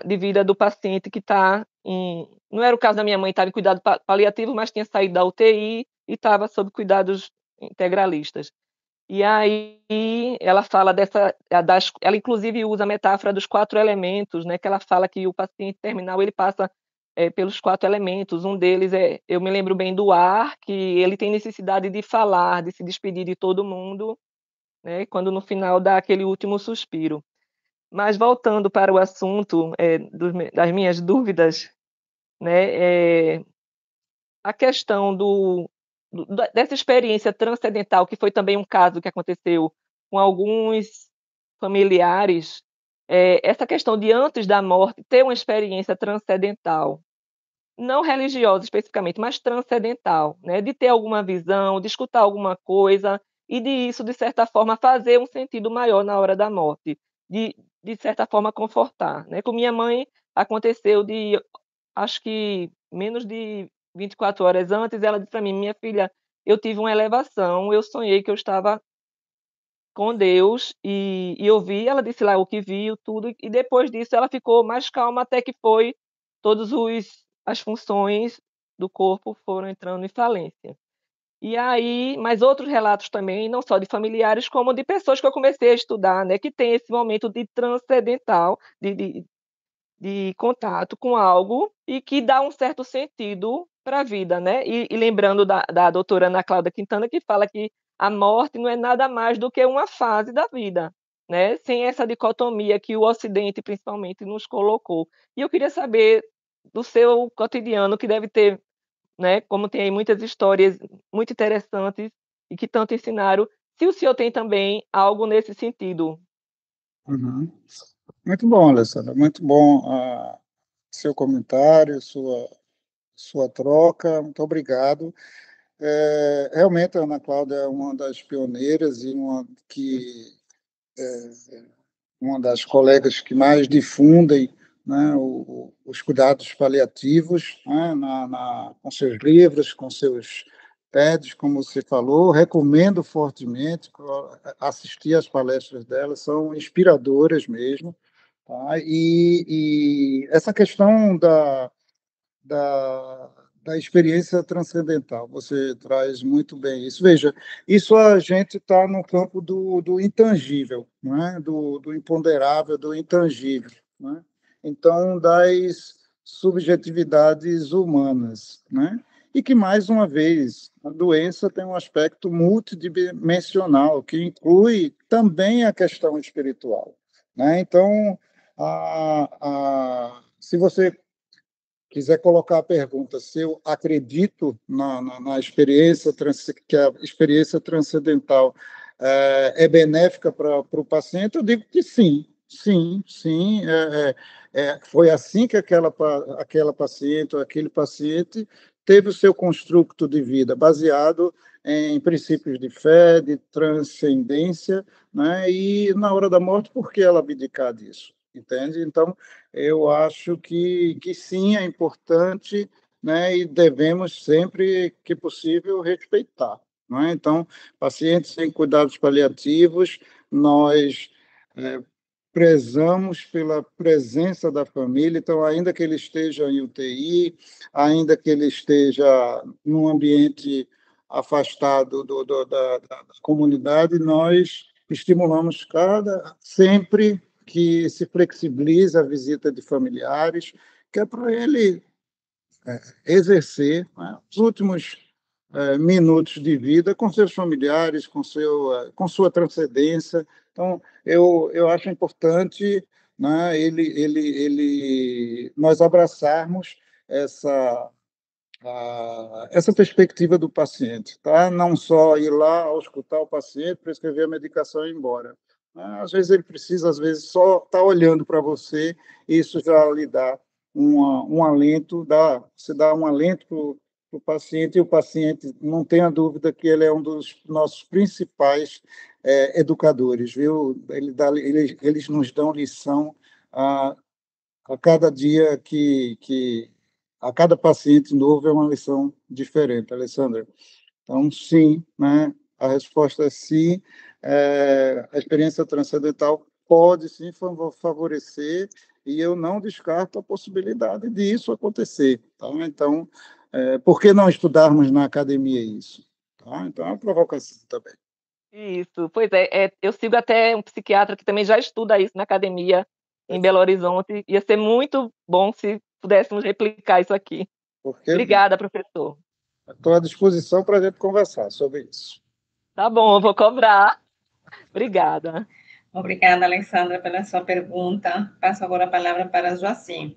Speaker 8: de vida do paciente que está em... Não era o caso da minha mãe, estava em cuidado paliativo, mas tinha saído da UTI e estava sob cuidados integralistas. E aí ela fala ela inclusive usa a metáfora dos 4 elementos, né, que ela fala que o paciente terminal ele passa pelos 4 elementos. Um deles eu me lembro bem do ar, que ele tem necessidade de falar, de se despedir de todo mundo, né, quando no final dá aquele último suspiro. Mas voltando para o assunto das minhas dúvidas, né, a questão dessa experiência transcendental, que foi também um caso que aconteceu com alguns familiares, essa questão de antes da morte ter uma experiência transcendental, não religiosa especificamente, mas transcendental, né, de ter alguma visão, de escutar alguma coisa e de isso, de certa forma, fazer um sentido maior na hora da morte, de certa forma confortar, né? Com minha mãe aconteceu acho que menos de 24 horas antes, ela disse para mim: minha filha, eu tive uma elevação, eu sonhei que eu estava com Deus e eu vi, ela disse lá o que viu, tudo, e depois disso ela ficou mais calma até que foi todos as funções do corpo foram entrando em falência. E aí, mas outros relatos também, não só de familiares, como de pessoas que eu comecei a estudar, né, que tem esse momento de transcendental, de contato com algo e que dá um certo sentido para a vida, né? E lembrando da doutora Ana Cláudia Quintana, que fala que a morte não é nada mais do que uma fase da vida, né? Sem essa dicotomia que o Ocidente, principalmente, nos colocou. E eu queria saber do seu cotidiano, que deve ter, né? Como tem aí muitas histórias muito interessantes e que tanto ensinaram, se o senhor tem também algo nesse sentido.
Speaker 3: Uhum. Muito bom, Alessandra, muito bom seu comentário, sua troca, muito obrigado. Realmente, a Ana Cláudia é uma das pioneiras e uma das colegas que mais difundem, né, os cuidados paliativos, né, com seus livros, com seus TEDs, como você falou. Recomendo fortemente assistir às palestras dela, são inspiradoras mesmo. Tá? E essa questão da, da experiência transcendental, você traz muito bem isso. Veja, isso a gente está no campo do intangível, não é? Do imponderável, do intangível. Não é? Então, das subjetividades humanas. Né? E que, mais uma vez, a doença tem um aspecto multidimensional, que inclui também a questão espiritual. Né? Então, se você quiser colocar a pergunta se eu acredito na experiência, que a experiência transcendental é benéfica para o paciente, eu digo que sim, sim, sim. Foi assim que aquela paciente ou aquele paciente teve o seu construto de vida, baseado em princípios de fé, de transcendência, né? E na hora da morte, por que ela abdicar disso? Entende? Então, eu acho que sim, é importante, né? E devemos sempre que possível respeitar, não é? Então, pacientes em cuidados paliativos, nós prezamos pela presença da família, então, ainda que ele esteja em UTI, ainda que ele esteja num ambiente afastado da comunidade, nós estimulamos sempre que se flexibilize a visita de familiares, que é para ele exercer, né, os últimos minutos de vida com seus familiares, com sua transcendência. Então, eu acho importante, né, nós abraçarmos essa, essa perspectiva do paciente, tá? Não só ir lá, escutar o paciente, prescrever a medicação e ir embora. Às vezes ele precisa, às vezes, só estar olhando para você, e isso já lhe dá um alento, você dá um alento para o paciente, e o paciente não tenha dúvida que ele é um dos nossos principais educadores, viu? Eles nos dão lição a cada dia a cada paciente novo é uma lição diferente, Alessandra. Então, sim, né? A resposta é sim. A experiência transcendental pode sim favorecer, e eu não descarto a possibilidade disso acontecer. Tá? Então, por que não estudarmos na academia isso? Tá? Então, é uma provocação também.
Speaker 8: Isso, pois é, eu sigo até um psiquiatra que também já estuda isso na academia em Belo Horizonte. Ia ser muito bom se pudéssemos replicar isso aqui. Obrigada, professor.
Speaker 3: Estou à disposição para a gente conversar sobre isso.
Speaker 8: Tá bom, eu vou cobrar. Obrigada.
Speaker 2: Obrigada, Alexandra, pela sua pergunta. Passo agora a palavra para Joacim.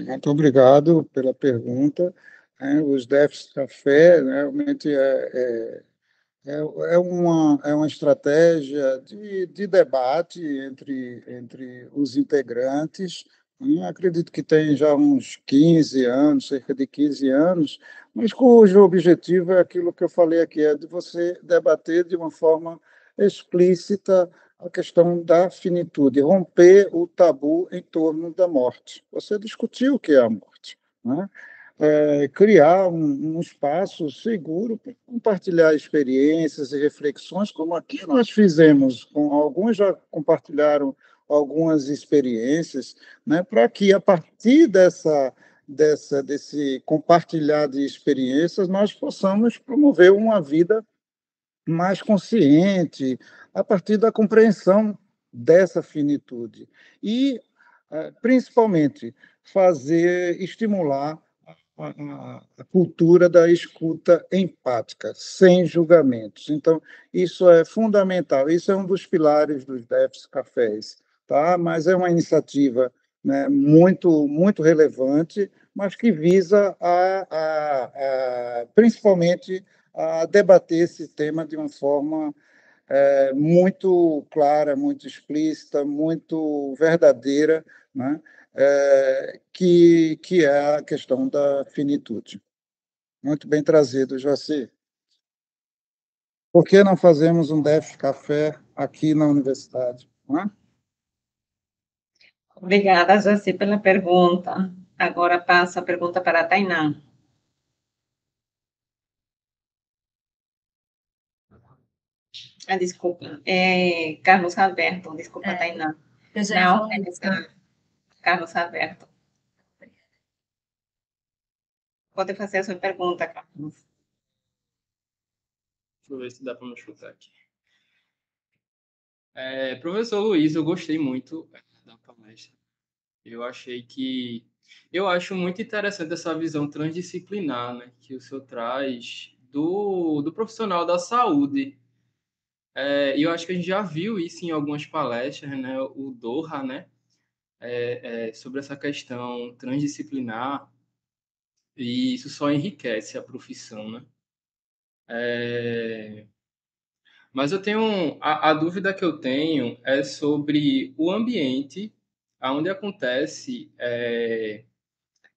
Speaker 3: Muito obrigado pela pergunta. Os déficits da fé, né, realmente é uma estratégia de debate entre os integrantes. Acredito que tem já uns 15 anos, cerca de 15 anos, mas cujo objetivo é aquilo que eu falei aqui, é de você debater de uma forma explícita a questão da finitude, romper o tabu em torno da morte. Você discutiu o que é a morte, né? Criar um espaço seguro para compartilhar experiências e reflexões, como aqui nós fizemos, alguns já compartilharam algumas experiências, né, para que, a partir desse compartilhar de experiências, nós possamos promover uma vida mais consciente, a partir da compreensão dessa finitude. E, principalmente, estimular a cultura da escuta empática, sem julgamentos. Então, isso é fundamental, isso é um dos pilares dos DEFs Cafés, tá? Mas é uma iniciativa, né, muito relevante, mas que visa principalmente a debater esse tema de uma forma muito clara, muito explícita, muito verdadeira, né? Que é a questão da finitude. Muito bem trazido, Joaci. Por que não fazemos um DEF Café aqui na universidade? Não é?
Speaker 2: Obrigada, Jaci, pela pergunta. Agora passo a pergunta para a Tainá. Desculpa, Carlos Alberto, desculpa, Tainá. Não, Carlos Alberto. Pode fazer a sua pergunta, Carlos.
Speaker 9: Deixa eu ver se dá para me escutar aqui. Professor Luiz, eu gostei muito da palestra. Eu acho muito interessante essa visão transdisciplinar, né, que o senhor traz do profissional da saúde. E eu acho que a gente já viu isso em algumas palestras, né, o Doha, né, sobre essa questão transdisciplinar, e isso só enriquece a profissão, né? Mas eu tenho a dúvida que eu tenho é sobre o ambiente onde acontece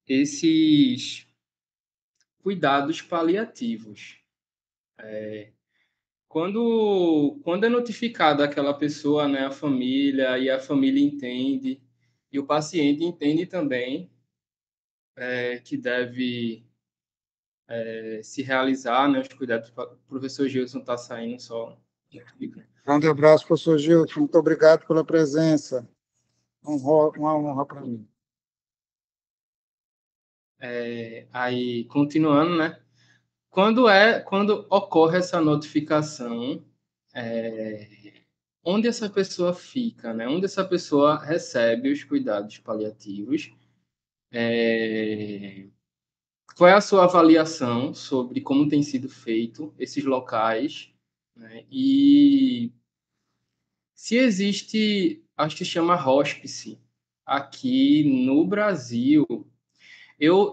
Speaker 9: esses cuidados paliativos. Quando é notificada aquela pessoa, né, a família, e a família entende, e o paciente entende também que deve se realizar, né, os cuidados. O professor Gilson está saindo só.
Speaker 3: Grande abraço, professor Gilson. Muito obrigado pela presença. Uma honra para mim.
Speaker 9: Aí, continuando, né? Quando ocorre essa notificação, onde essa pessoa fica, né? Onde essa pessoa recebe os cuidados paliativos? Qual é a sua avaliação sobre como tem sido feito esses locais, né? E se existe, acho que se chama hospice, aqui no Brasil.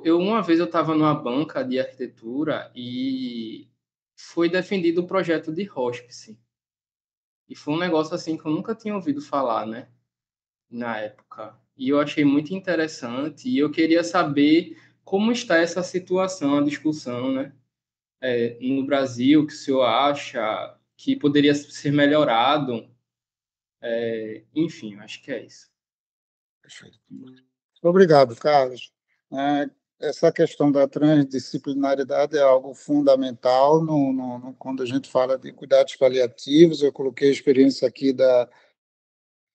Speaker 9: Uma vez eu estava numa banca de arquitetura e foi defendido o projeto de hospice. E foi um negócio assim que eu nunca tinha ouvido falar, né? Na época. E eu achei muito interessante e eu queria saber como está essa situação, a discussão, né? No Brasil, o que o senhor acha que poderia ser melhorado? Enfim, acho que é isso.
Speaker 3: Perfeito. Obrigado, Carlos. Essa questão da transdisciplinaridade é algo fundamental quando a gente fala de cuidados paliativos. Eu coloquei a experiência aqui da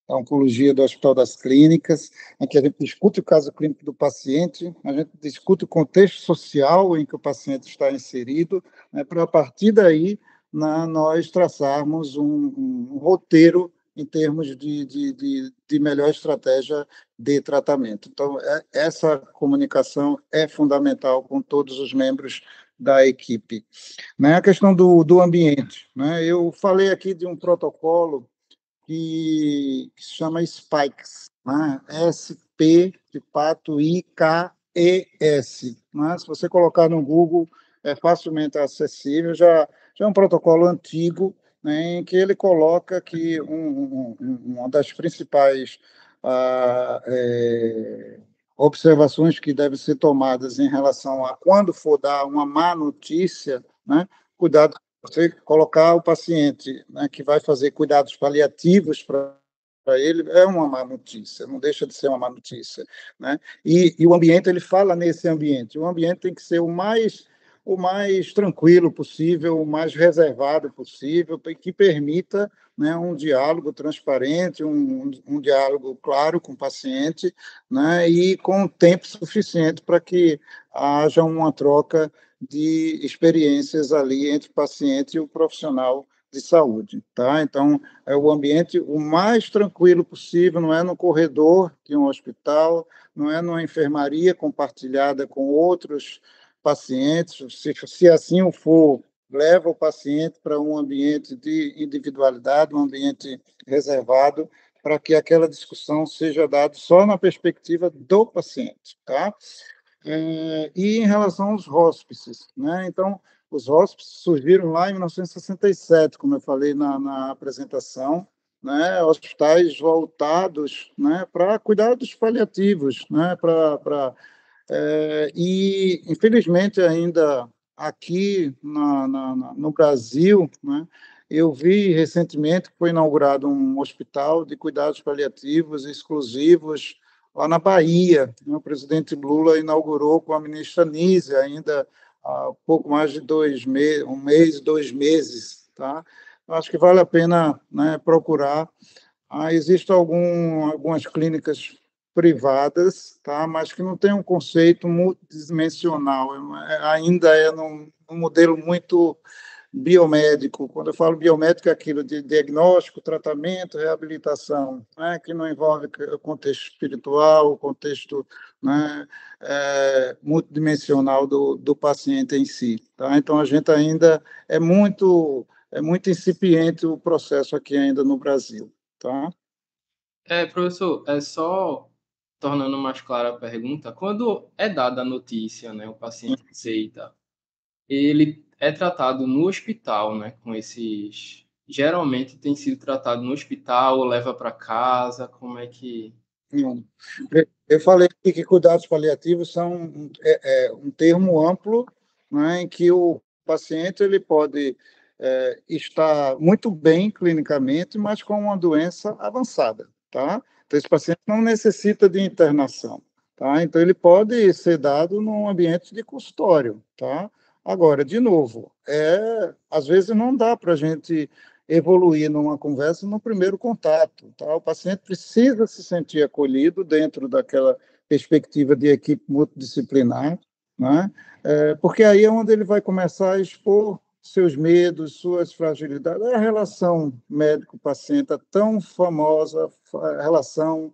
Speaker 3: oncologia do Hospital das Clínicas, em que a gente discute o caso clínico do paciente, a gente discute o contexto social em que o paciente está inserido, né, para, a partir daí, nós traçarmos um roteiro em termos de melhor estratégia de tratamento. Então, essa comunicação é fundamental com todos os membros da equipe. A questão do ambiente, né? Eu falei aqui de um protocolo que se chama SPIKES, né? SP de pato IKES. Né? Se você colocar no Google, é facilmente acessível, já é um protocolo antigo, né, em que ele coloca que uma das principais observações que devem ser tomadas em relação a quando for dar uma má notícia, né, cuidado você colocar o paciente, né, que vai fazer cuidados paliativos para ele, é uma má notícia, não deixa de ser uma má notícia, né? E o ambiente, ele fala nesse ambiente, o ambiente tem que ser o mais tranquilo possível, o mais reservado possível, que permita, né, um diálogo transparente, um diálogo claro com o paciente, né, e com tempo suficiente para que haja uma troca de experiências ali entre o paciente e o profissional de saúde, tá? Então, é o ambiente o mais tranquilo possível, não é no corredor de um hospital, não é numa enfermaria compartilhada com outros pacientes, se assim o for, leva o paciente para um ambiente de individualidade, um ambiente reservado, para que aquela discussão seja dada só na perspectiva do paciente, tá? E em relação aos hóspices, né? Então, os hóspices surgiram lá em 1967, como eu falei na apresentação, né? Hospitais voltados, né, para cuidar dos paliativos, né? E, infelizmente, ainda aqui no Brasil, né, eu vi recentemente que foi inaugurado um hospital de cuidados paliativos exclusivos lá na Bahia. Né? O presidente Lula inaugurou com a ministra Nízia, ainda há pouco mais de 2 meses, 1 mês, 2 meses. Tá? Acho que vale a pena, né, procurar. Existem algumas clínicas privadas, tá? Mas que não tem um conceito multidimensional, ainda é num modelo muito biomédico. Quando eu falo biomédico, é aquilo de diagnóstico, tratamento, reabilitação, né? Que não envolve o contexto espiritual, o contexto, né, multidimensional do paciente em si. Tá? Então, a gente ainda é muito incipiente o processo aqui ainda no Brasil. Tá?
Speaker 9: Professor, só tornando mais clara a pergunta, quando é dada a notícia, né, o paciente aceita, ele é tratado no hospital, né, com esses... Geralmente tem sido tratado no hospital, ou leva para casa, como é que...
Speaker 3: Eu falei aqui que cuidados paliativos são um termo amplo, né, em que o paciente ele pode estar muito bem clinicamente, mas com uma doença avançada, tá? Então, esse paciente não necessita de internação, tá? Então, ele pode ser dado num ambiente de consultório, tá? Agora, de novo, às vezes não dá para a gente evoluir numa conversa no primeiro contato, tá? O paciente precisa se sentir acolhido dentro daquela perspectiva de equipe multidisciplinar, né? Porque aí é onde ele vai começar a expor seus medos, suas fragilidades. É a relação médico-paciente, a tão famosa relação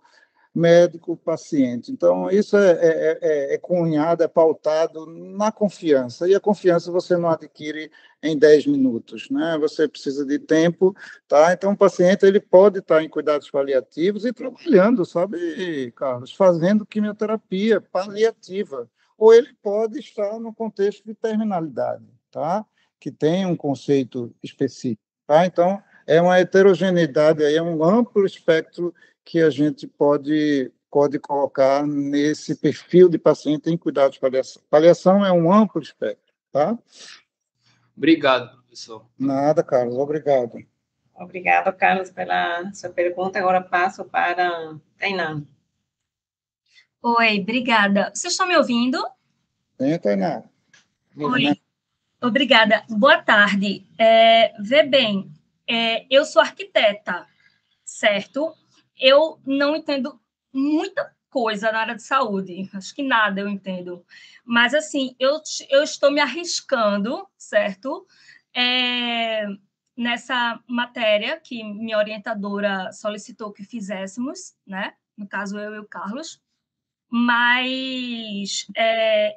Speaker 3: médico-paciente. Então, isso é cunhado, é pautado na confiança. E a confiança você não adquire em 10 minutos, né? Você precisa de tempo, tá? Então, o paciente ele pode estar em cuidados paliativos e trabalhando, sabe, Carlos, fazendo quimioterapia paliativa. Ou ele pode estar no contexto de terminalidade, tá? Que tem um conceito específico, tá? Então, é uma heterogeneidade, aí, é um amplo espectro que a gente pode colocar nesse perfil de paciente em cuidados de paliação. Paliação é um amplo espectro, tá?
Speaker 9: Obrigado, professor.
Speaker 3: Nada, Carlos, obrigado.
Speaker 2: Obrigado, Carlos, pela sua pergunta. Agora passo para Tainá.
Speaker 10: Oi, obrigada. Vocês estão me ouvindo?
Speaker 3: Sim, Tainá.
Speaker 10: Oi, obrigada. Boa tarde. Vê bem, eu sou arquiteta, certo? Eu não entendo muita coisa na área de saúde, acho que nada eu entendo. Mas, assim, eu estou me arriscando, certo? Nessa matéria que minha orientadora solicitou que fizéssemos, né? No caso, eu e o Carlos. Mas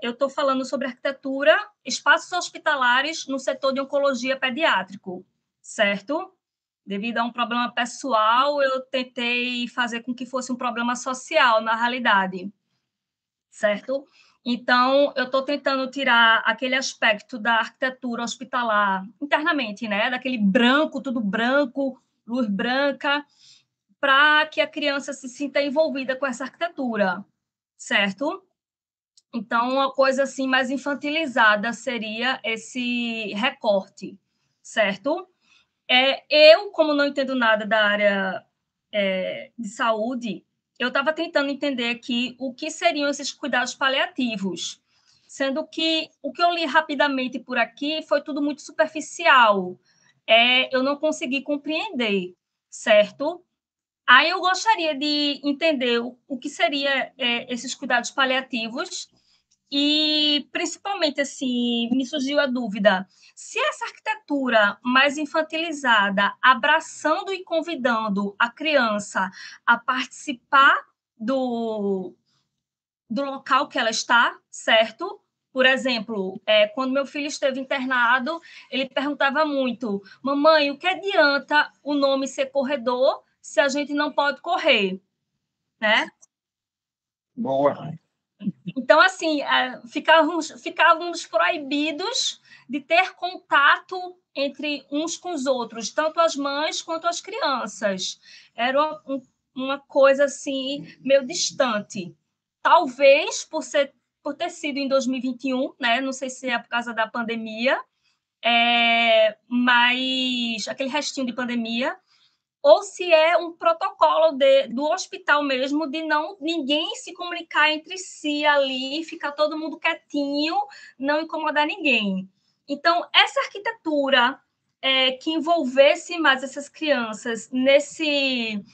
Speaker 10: eu estou falando sobre arquitetura, espaços hospitalares no setor de oncologia pediátrico, certo? Devido a um problema pessoal, eu tentei fazer com que fosse um problema social, na realidade, certo? Então, eu estou tentando tirar aquele aspecto da arquitetura hospitalar internamente, né? Daquele branco, tudo branco, luz branca, para que a criança se sinta envolvida com essa arquitetura, certo? Então, uma coisa assim mais infantilizada seria esse recorte, certo? Eu, como não entendo nada da área de saúde, eu estava tentando entender aqui o que seriam esses cuidados paliativos, sendo que o que eu li rapidamente por aqui foi tudo muito superficial. Eu não consegui compreender, certo? Aí eu gostaria de entender o que seria esses cuidados paliativos E, principalmente, assim, me surgiu a dúvida, se essa arquitetura mais infantilizada, abraçando e convidando a criança a participar do local que ela está, certo? Por exemplo, quando meu filho esteve internado, ele perguntava muito, mamãe, o que adianta o nome ser corredor se a gente não pode correr, né?
Speaker 3: Boa.
Speaker 10: Então, assim, ficávamos proibidos de ter contato entre uns com os outros, tanto as mães quanto as crianças. Era uma coisa, assim, meio distante. Talvez por ter sido em 2021, né? Não sei se é por causa da pandemia, mas aquele restinho de pandemia, ou se é um protocolo do hospital mesmo, de não ninguém se comunicar entre si ali, ficar todo mundo quietinho, não incomodar ninguém. Então, essa arquitetura que envolvesse mais essas crianças nesse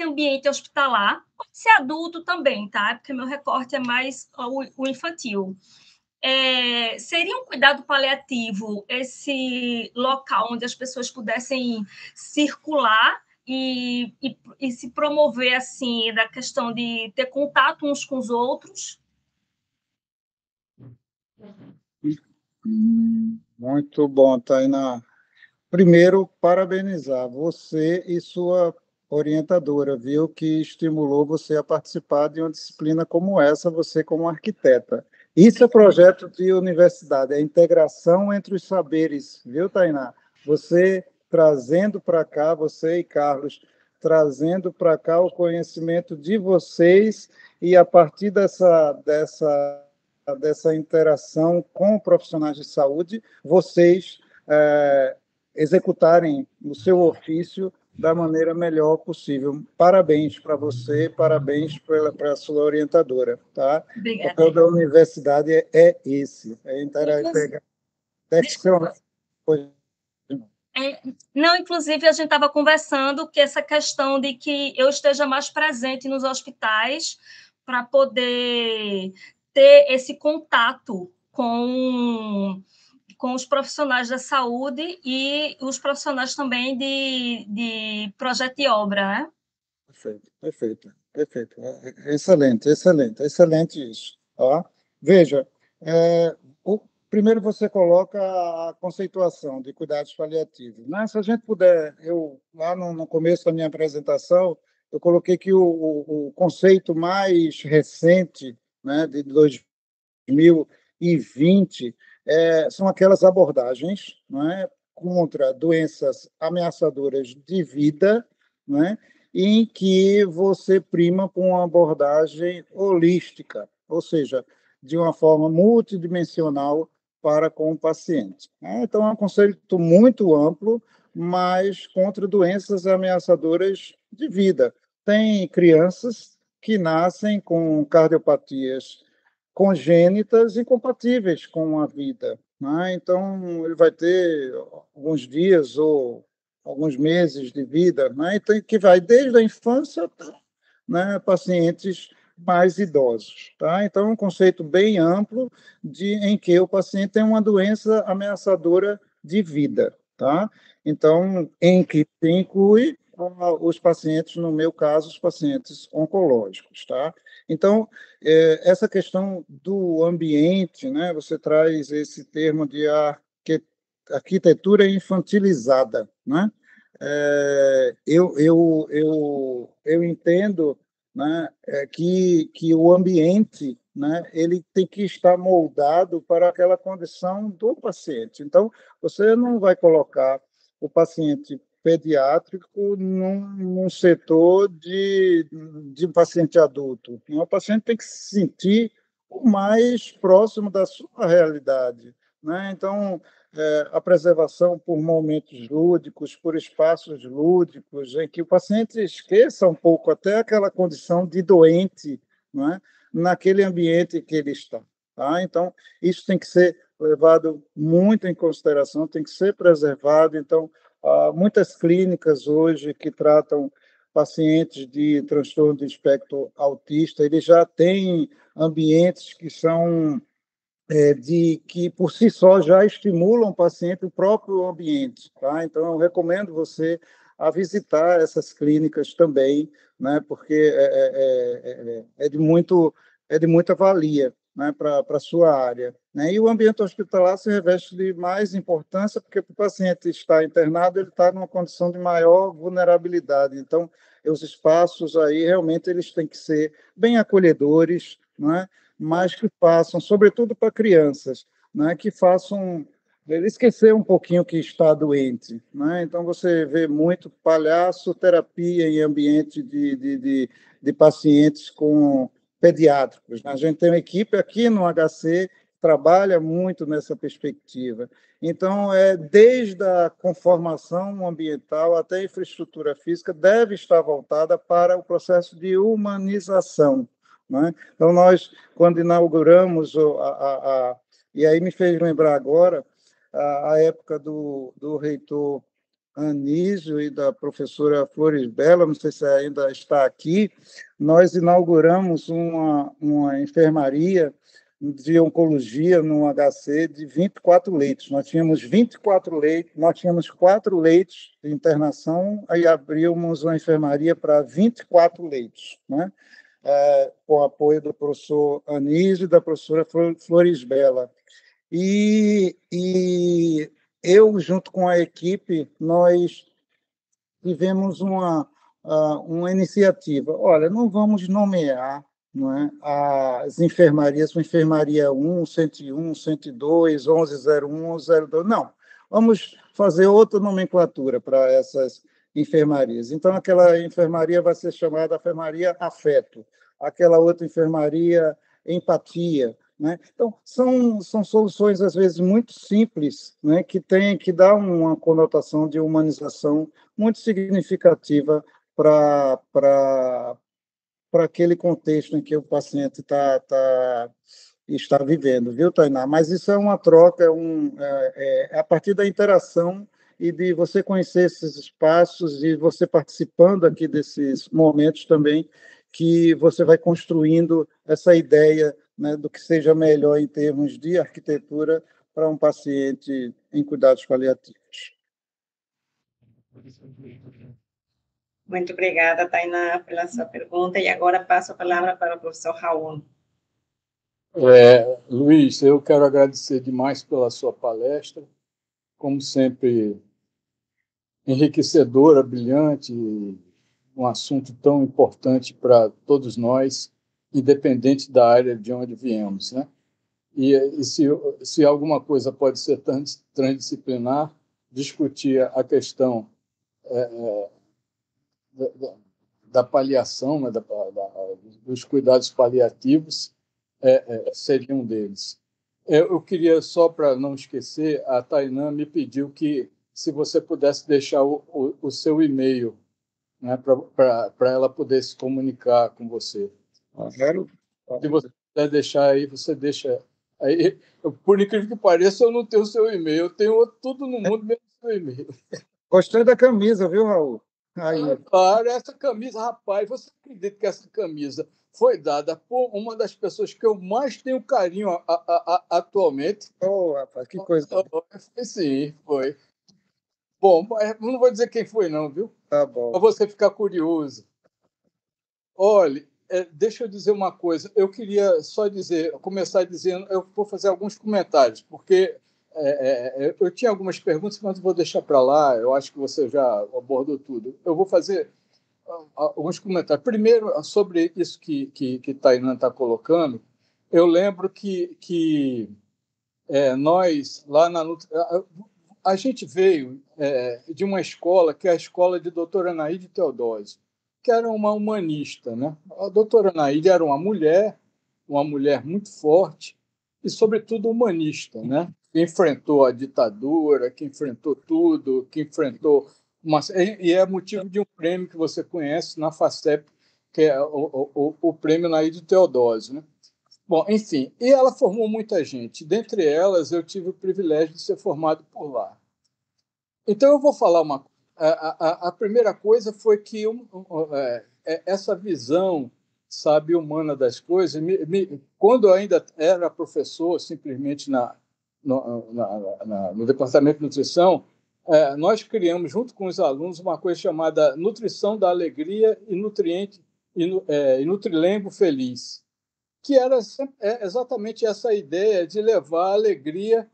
Speaker 10: ambiente hospitalar, pode ser adulto também, tá? Porque meu recorte é mais o infantil. Seria um cuidado paliativo esse local onde as pessoas pudessem circular e se promover assim da questão de ter contato uns com os outros?
Speaker 3: Muito bom, Tainá. Primeiro, parabenizar você e sua orientadora, viu, que estimulou você a participar de uma disciplina como essa, você como arquiteta. Isso é projeto de universidade, é a integração entre os saberes, viu, Tainá? Você trazendo para cá, você e Carlos, trazendo para cá o conhecimento de vocês e a partir dessa interação com profissionais de saúde, vocês executarem o seu ofício da maneira melhor possível. Parabéns para você, parabéns para a sua orientadora. Tá?
Speaker 10: Obrigada.
Speaker 3: O papel da universidade é esse,
Speaker 10: Não, inclusive, a gente estava conversando que essa questão de que eu esteja mais presente nos hospitais para poder ter esse contato com os profissionais da saúde e os profissionais também de projeto de obra, né?
Speaker 3: Perfeito. Excelente isso. Tá? Veja, primeiro você coloca a conceituação de cuidados paliativos. Né? Se a gente puder, lá no começo da minha apresentação, eu coloquei que o conceito mais recente, né, de 2020, são aquelas abordagens, né, contra doenças ameaçadoras de vida, né, em que você prima com uma abordagem holística, ou seja, de uma forma multidimensional para com o paciente. Então, é um conceito muito amplo, mas contra doenças ameaçadoras de vida. Tem crianças que nascem com cardiopatias congênitas incompatíveis com a vida. Né? Então, ele vai ter alguns dias ou alguns meses de vida, né? Então, que vai desde a infância até, né, pacientes mais idosos. Tá? Então, é um conceito bem amplo em que o paciente tem uma doença ameaçadora de vida. Tá? Então, em que se inclui os pacientes, no meu caso, os pacientes oncológicos. Tá? Então, essa questão do ambiente, né, você traz esse termo de arquitetura infantilizada. Né? Eu entendo, né, que o ambiente, né, ele tem que estar moldado para aquela condição do paciente. Então, você não vai colocar o paciente pediátrico num setor de um paciente adulto. O paciente tem que se sentir o mais próximo da sua realidade. Né? Então, a preservação por momentos lúdicos, por espaços lúdicos, em que o paciente esqueça um pouco até aquela condição de doente, não é? Naquele ambiente que ele está. Tá? Então, isso tem que ser levado muito em consideração, tem que ser preservado. Então, há muitas clínicas hoje que tratam pacientes de transtorno de espectro autista, eles já têm ambientes que são de que, por si só, já estimulam o paciente o próprio ambiente. Tá? Então, eu recomendo você a visitar essas clínicas também, né? Porque é de muita valia, né? Para a sua área. Né? E o ambiente hospitalar se reveste de mais importância, porque o paciente está internado, ele está numa condição de maior vulnerabilidade. Então, os espaços aí, realmente, eles têm que ser bem acolhedores, não é? Mas que façam, sobretudo para crianças, né, que façam ele esquecer um pouquinho que está doente. Né? Então, você vê muito palhaço-terapia em ambiente de pacientes com pediátricos. Né? A gente tem uma equipe aqui no HC que trabalha muito nessa perspectiva. Então, desde a conformação ambiental até a infraestrutura física deve estar voltada para o processo de humanização. Né? Então, nós, quando inauguramos, e aí me fez lembrar agora, a época do reitor Anísio e da professora Flores Bela, não sei se ainda está aqui, nós inauguramos uma enfermaria de oncologia no HC de 24 leitos. Nós tínhamos 24 leitos, nós tínhamos 4 leitos de internação, aí abrimos uma enfermaria para 24 leitos, né? Com o apoio do professor Anísio e da professora Flores Bela. E eu, junto com a equipe, nós tivemos uma iniciativa. Olha, não vamos nomear, não é, as enfermarias, enfermaria 1, 101, 102, 1101, 1102, não. Vamos fazer outra nomenclatura para essas enfermarias. Então, aquela enfermaria vai ser chamada enfermaria afeto, aquela outra enfermaria empatia, né? Então, são soluções, às vezes, muito simples, né, que dá uma conotação de humanização muito significativa para aquele contexto em que o paciente está vivendo, viu, Tainá? Mas isso é uma troca, a partir da interação e de você conhecer esses espaços e você participando aqui desses momentos também, que você vai construindo essa ideia, né, do que seja melhor em termos de arquitetura para um paciente em cuidados paliativos.
Speaker 2: Muito obrigada, Tainá, pela sua pergunta. E agora passo a palavra para o professor Raul.
Speaker 4: Luiz, eu quero agradecer demais pela sua palestra, como sempre, enriquecedora, brilhante, um assunto tão importante para todos nós, independente da área de onde viemos, né? E se alguma coisa pode ser transdisciplinar, discutir a questão da paliação, né, dos cuidados paliativos, seria um deles. Eu queria, só para não esquecer, a Tainá me pediu que, se você pudesse deixar o seu e-mail, né, para ela poder se comunicar com você.
Speaker 3: Quero.
Speaker 4: Se você puder deixar aí, você deixa. Aí, por incrível que pareça, eu não tenho o seu e-mail, eu tenho tudo no mundo menos o seu e-mail.
Speaker 3: Gostei da camisa, viu, Raul? Aí.
Speaker 4: Claro, essa camisa, rapaz, você acredita que essa camisa foi dada por uma das pessoas que eu mais tenho carinho atualmente?
Speaker 3: Oh, rapaz, que coisa.
Speaker 4: Sim, foi. Bom, não vou dizer quem foi, não, viu?
Speaker 3: Tá bom.
Speaker 4: Para você ficar curioso. Olha, deixa eu dizer uma coisa. Eu queria só começar dizendo, eu vou fazer alguns comentários, porque eu tinha algumas perguntas, mas vou deixar para lá. Eu acho que você já abordou tudo. Eu vou fazer alguns comentários. Primeiro, sobre isso que Tainá está colocando, eu lembro que nós, lá na a gente veio de uma escola, que é a escola de doutora Anaíde Teodósio, que era uma humanista, né? A doutora Anaíde era uma mulher muito forte e, sobretudo, humanista, né? Que enfrentou a ditadura, que enfrentou tudo, que enfrentou e é motivo de um prêmio que você conhece na FACEP, que é o prêmio Anaíde Teodósio, né? Bom, enfim, e ela formou muita gente. Dentre elas, eu tive o privilégio de ser formado por lá. Então, eu vou falar uma coisa. A primeira coisa foi que essa visão sabe, humana das coisas. Quando eu ainda era professor, simplesmente no Departamento de Nutrição, nós criamos, junto com os alunos, uma coisa chamada Nutrição da Alegria e Nutrilengo Feliz, que era exatamente essa ideia de levar alegria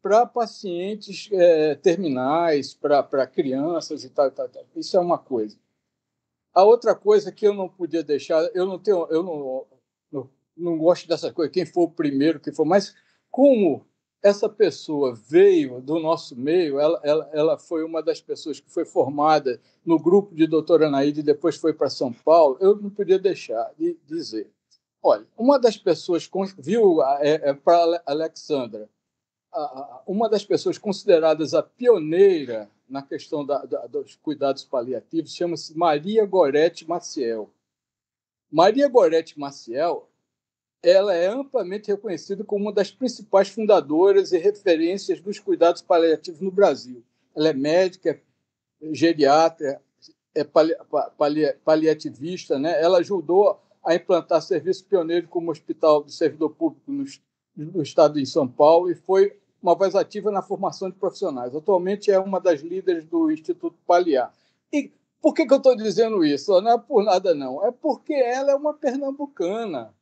Speaker 4: para pacientes terminais, para crianças e tal, tal, tal. Isso é uma coisa. A outra coisa que eu não podia deixar, eu não gosto dessa coisa, quem for o primeiro, quem for, mas como essa pessoa veio do nosso meio, ela foi uma das pessoas que foi formada no grupo de doutora Anaíde e depois foi para São Paulo, eu não podia deixar de dizer. Olha, uma das pessoas viu para Alexandra, uma das pessoas consideradas a pioneira na questão dos cuidados paliativos chama-se Maria Goretti Maciel. Maria Goretti Maciel, ela é amplamente reconhecida como uma das principais fundadoras e referências dos cuidados paliativos no Brasil. Ela é médica, geriatra, paliativista, né? Ela ajudou a implantar serviço pioneiro como Hospital do Servidor Público no estado de São Paulo e foi uma voz ativa na formação de profissionais. Atualmente é uma das líderes do Instituto Paliar. E por que eu estou dizendo isso? Não é por nada, não. É porque ela é uma pernambucana.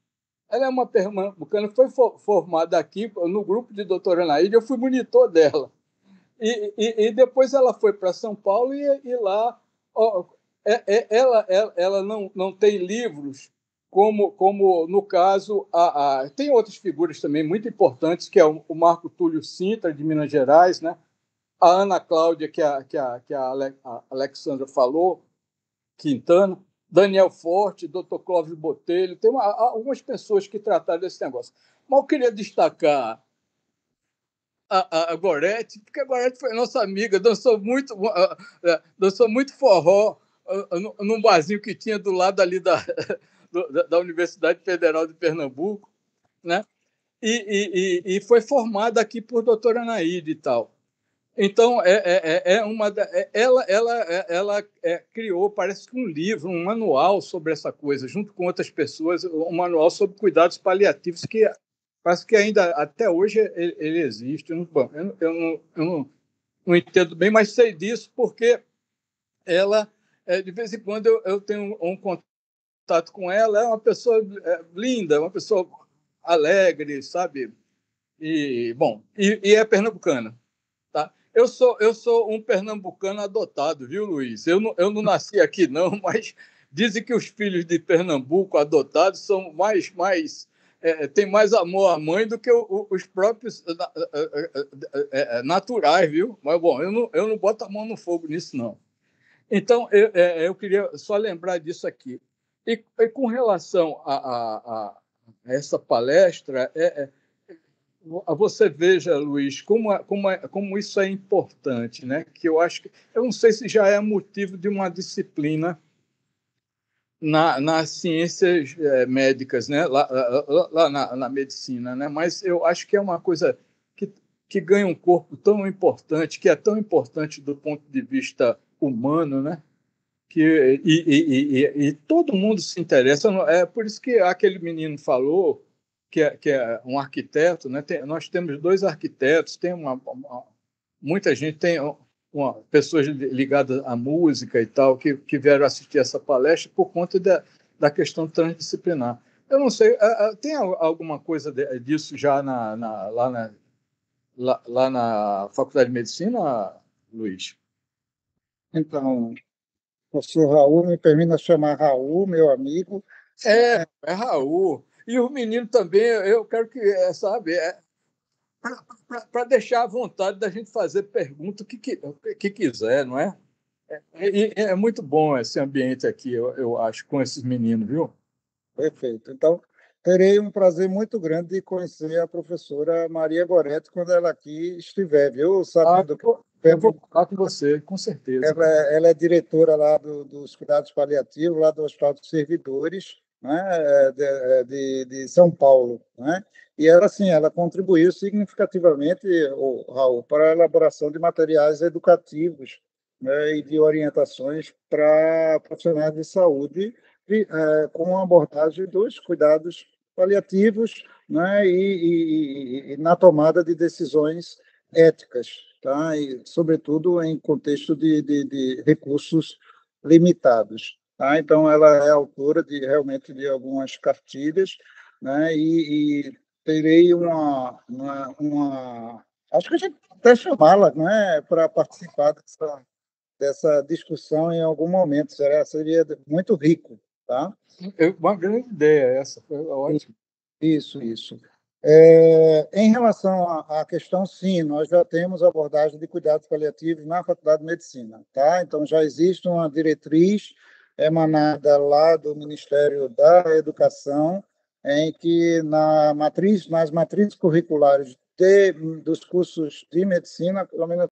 Speaker 4: Ela é uma pernambucana que foi formada aqui no grupo de doutora Anaíde, eu fui monitor dela. E depois ela foi para São Paulo e lá ela não tem livros como no caso, tem outras figuras também muito importantes, que é o Marco Túlio Sintra, de Minas Gerais, né? A Ana Cláudia, que a Alexandra falou, Quintana, Daniel Forte, Dr. Clóvis Botelho, tem algumas pessoas que trataram desse negócio. Mas eu queria destacar a Goretti, porque a Goretti foi nossa amiga, dançou muito forró num barzinho que tinha do lado ali da Universidade Federal de Pernambuco, né? E foi formada aqui por doutora Anaíde e tal. Então, ela criou, parece que um livro, um manual sobre essa coisa, junto com outras pessoas, um manual sobre cuidados paliativos, que parece que ainda, até hoje, ele existe. Bom, eu não entendo bem, mas sei disso porque ela, de vez em quando, eu tenho um contato com ela, é uma pessoa linda, uma pessoa alegre, sabe? E, bom, e é pernambucana. Tá? Eu sou um pernambucano adotado, viu, Luiz? Eu não nasci aqui, não, mas dizem que os filhos de Pernambuco adotados são têm mais amor à mãe do que os próprios naturais, viu? Mas, bom, eu não boto a mão no fogo nisso, não. Então, eu queria só lembrar disso aqui. E com relação a essa palestra, você veja, Luiz, como isso é importante, né? Que eu acho que eu não sei se já é motivo de uma disciplina nas ciências médicas, né? Lá na medicina, né? Mas eu acho que é uma coisa que ganha um corpo tão importante, que é tão importante do ponto de vista humano, né? E todo mundo se interessa. É por isso que aquele menino falou que é um arquiteto, né? Nós temos 2 arquitetos, tem muita gente, tem pessoas ligadas à música e tal, que vieram assistir essa palestra por conta da questão transdisciplinar. Eu não sei, tem alguma coisa disso já lá na Faculdade de Medicina, Luiz?
Speaker 3: Então, o senhor Raul, me permita chamar Raul, meu amigo.
Speaker 4: É Raul. E o menino também, eu quero que, sabe, para deixar à vontade da gente fazer pergunta o que quiser, não é? É muito bom esse ambiente aqui, eu acho, com esses meninos, viu?
Speaker 3: Perfeito. Então, terei um prazer muito grande de conhecer a professora Maria Goretti quando ela aqui estiver, viu? Sabendo que
Speaker 4: eu vou falar com você, com certeza.
Speaker 3: Ela é diretora lá dos cuidados paliativos, lá do Hospital dos Servidores, né, de São Paulo, né? E ela, assim, ela contribuiu significativamente, Raul, para a elaboração de materiais educativos, né, e de orientações para profissionais de saúde com a abordagem dos cuidados paliativos, né, e na tomada de decisões éticas, tá? E, sobretudo, em contexto de recursos limitados. Tá? Então, ela é autora realmente de algumas cartilhas, né, e terei acho que a gente até chamá-la, né, para participar dessa discussão em algum momento. Seria muito rico. Tá?
Speaker 4: Uma grande ideia essa, foi ótimo.
Speaker 3: Isso. Em relação à questão, sim, nós já temos abordagem de cuidados paliativos na Faculdade de Medicina. Tá? Então, já existe uma diretriz emanada lá do Ministério da Educação, em que nas matrizes curriculares dos cursos de medicina, pelo menos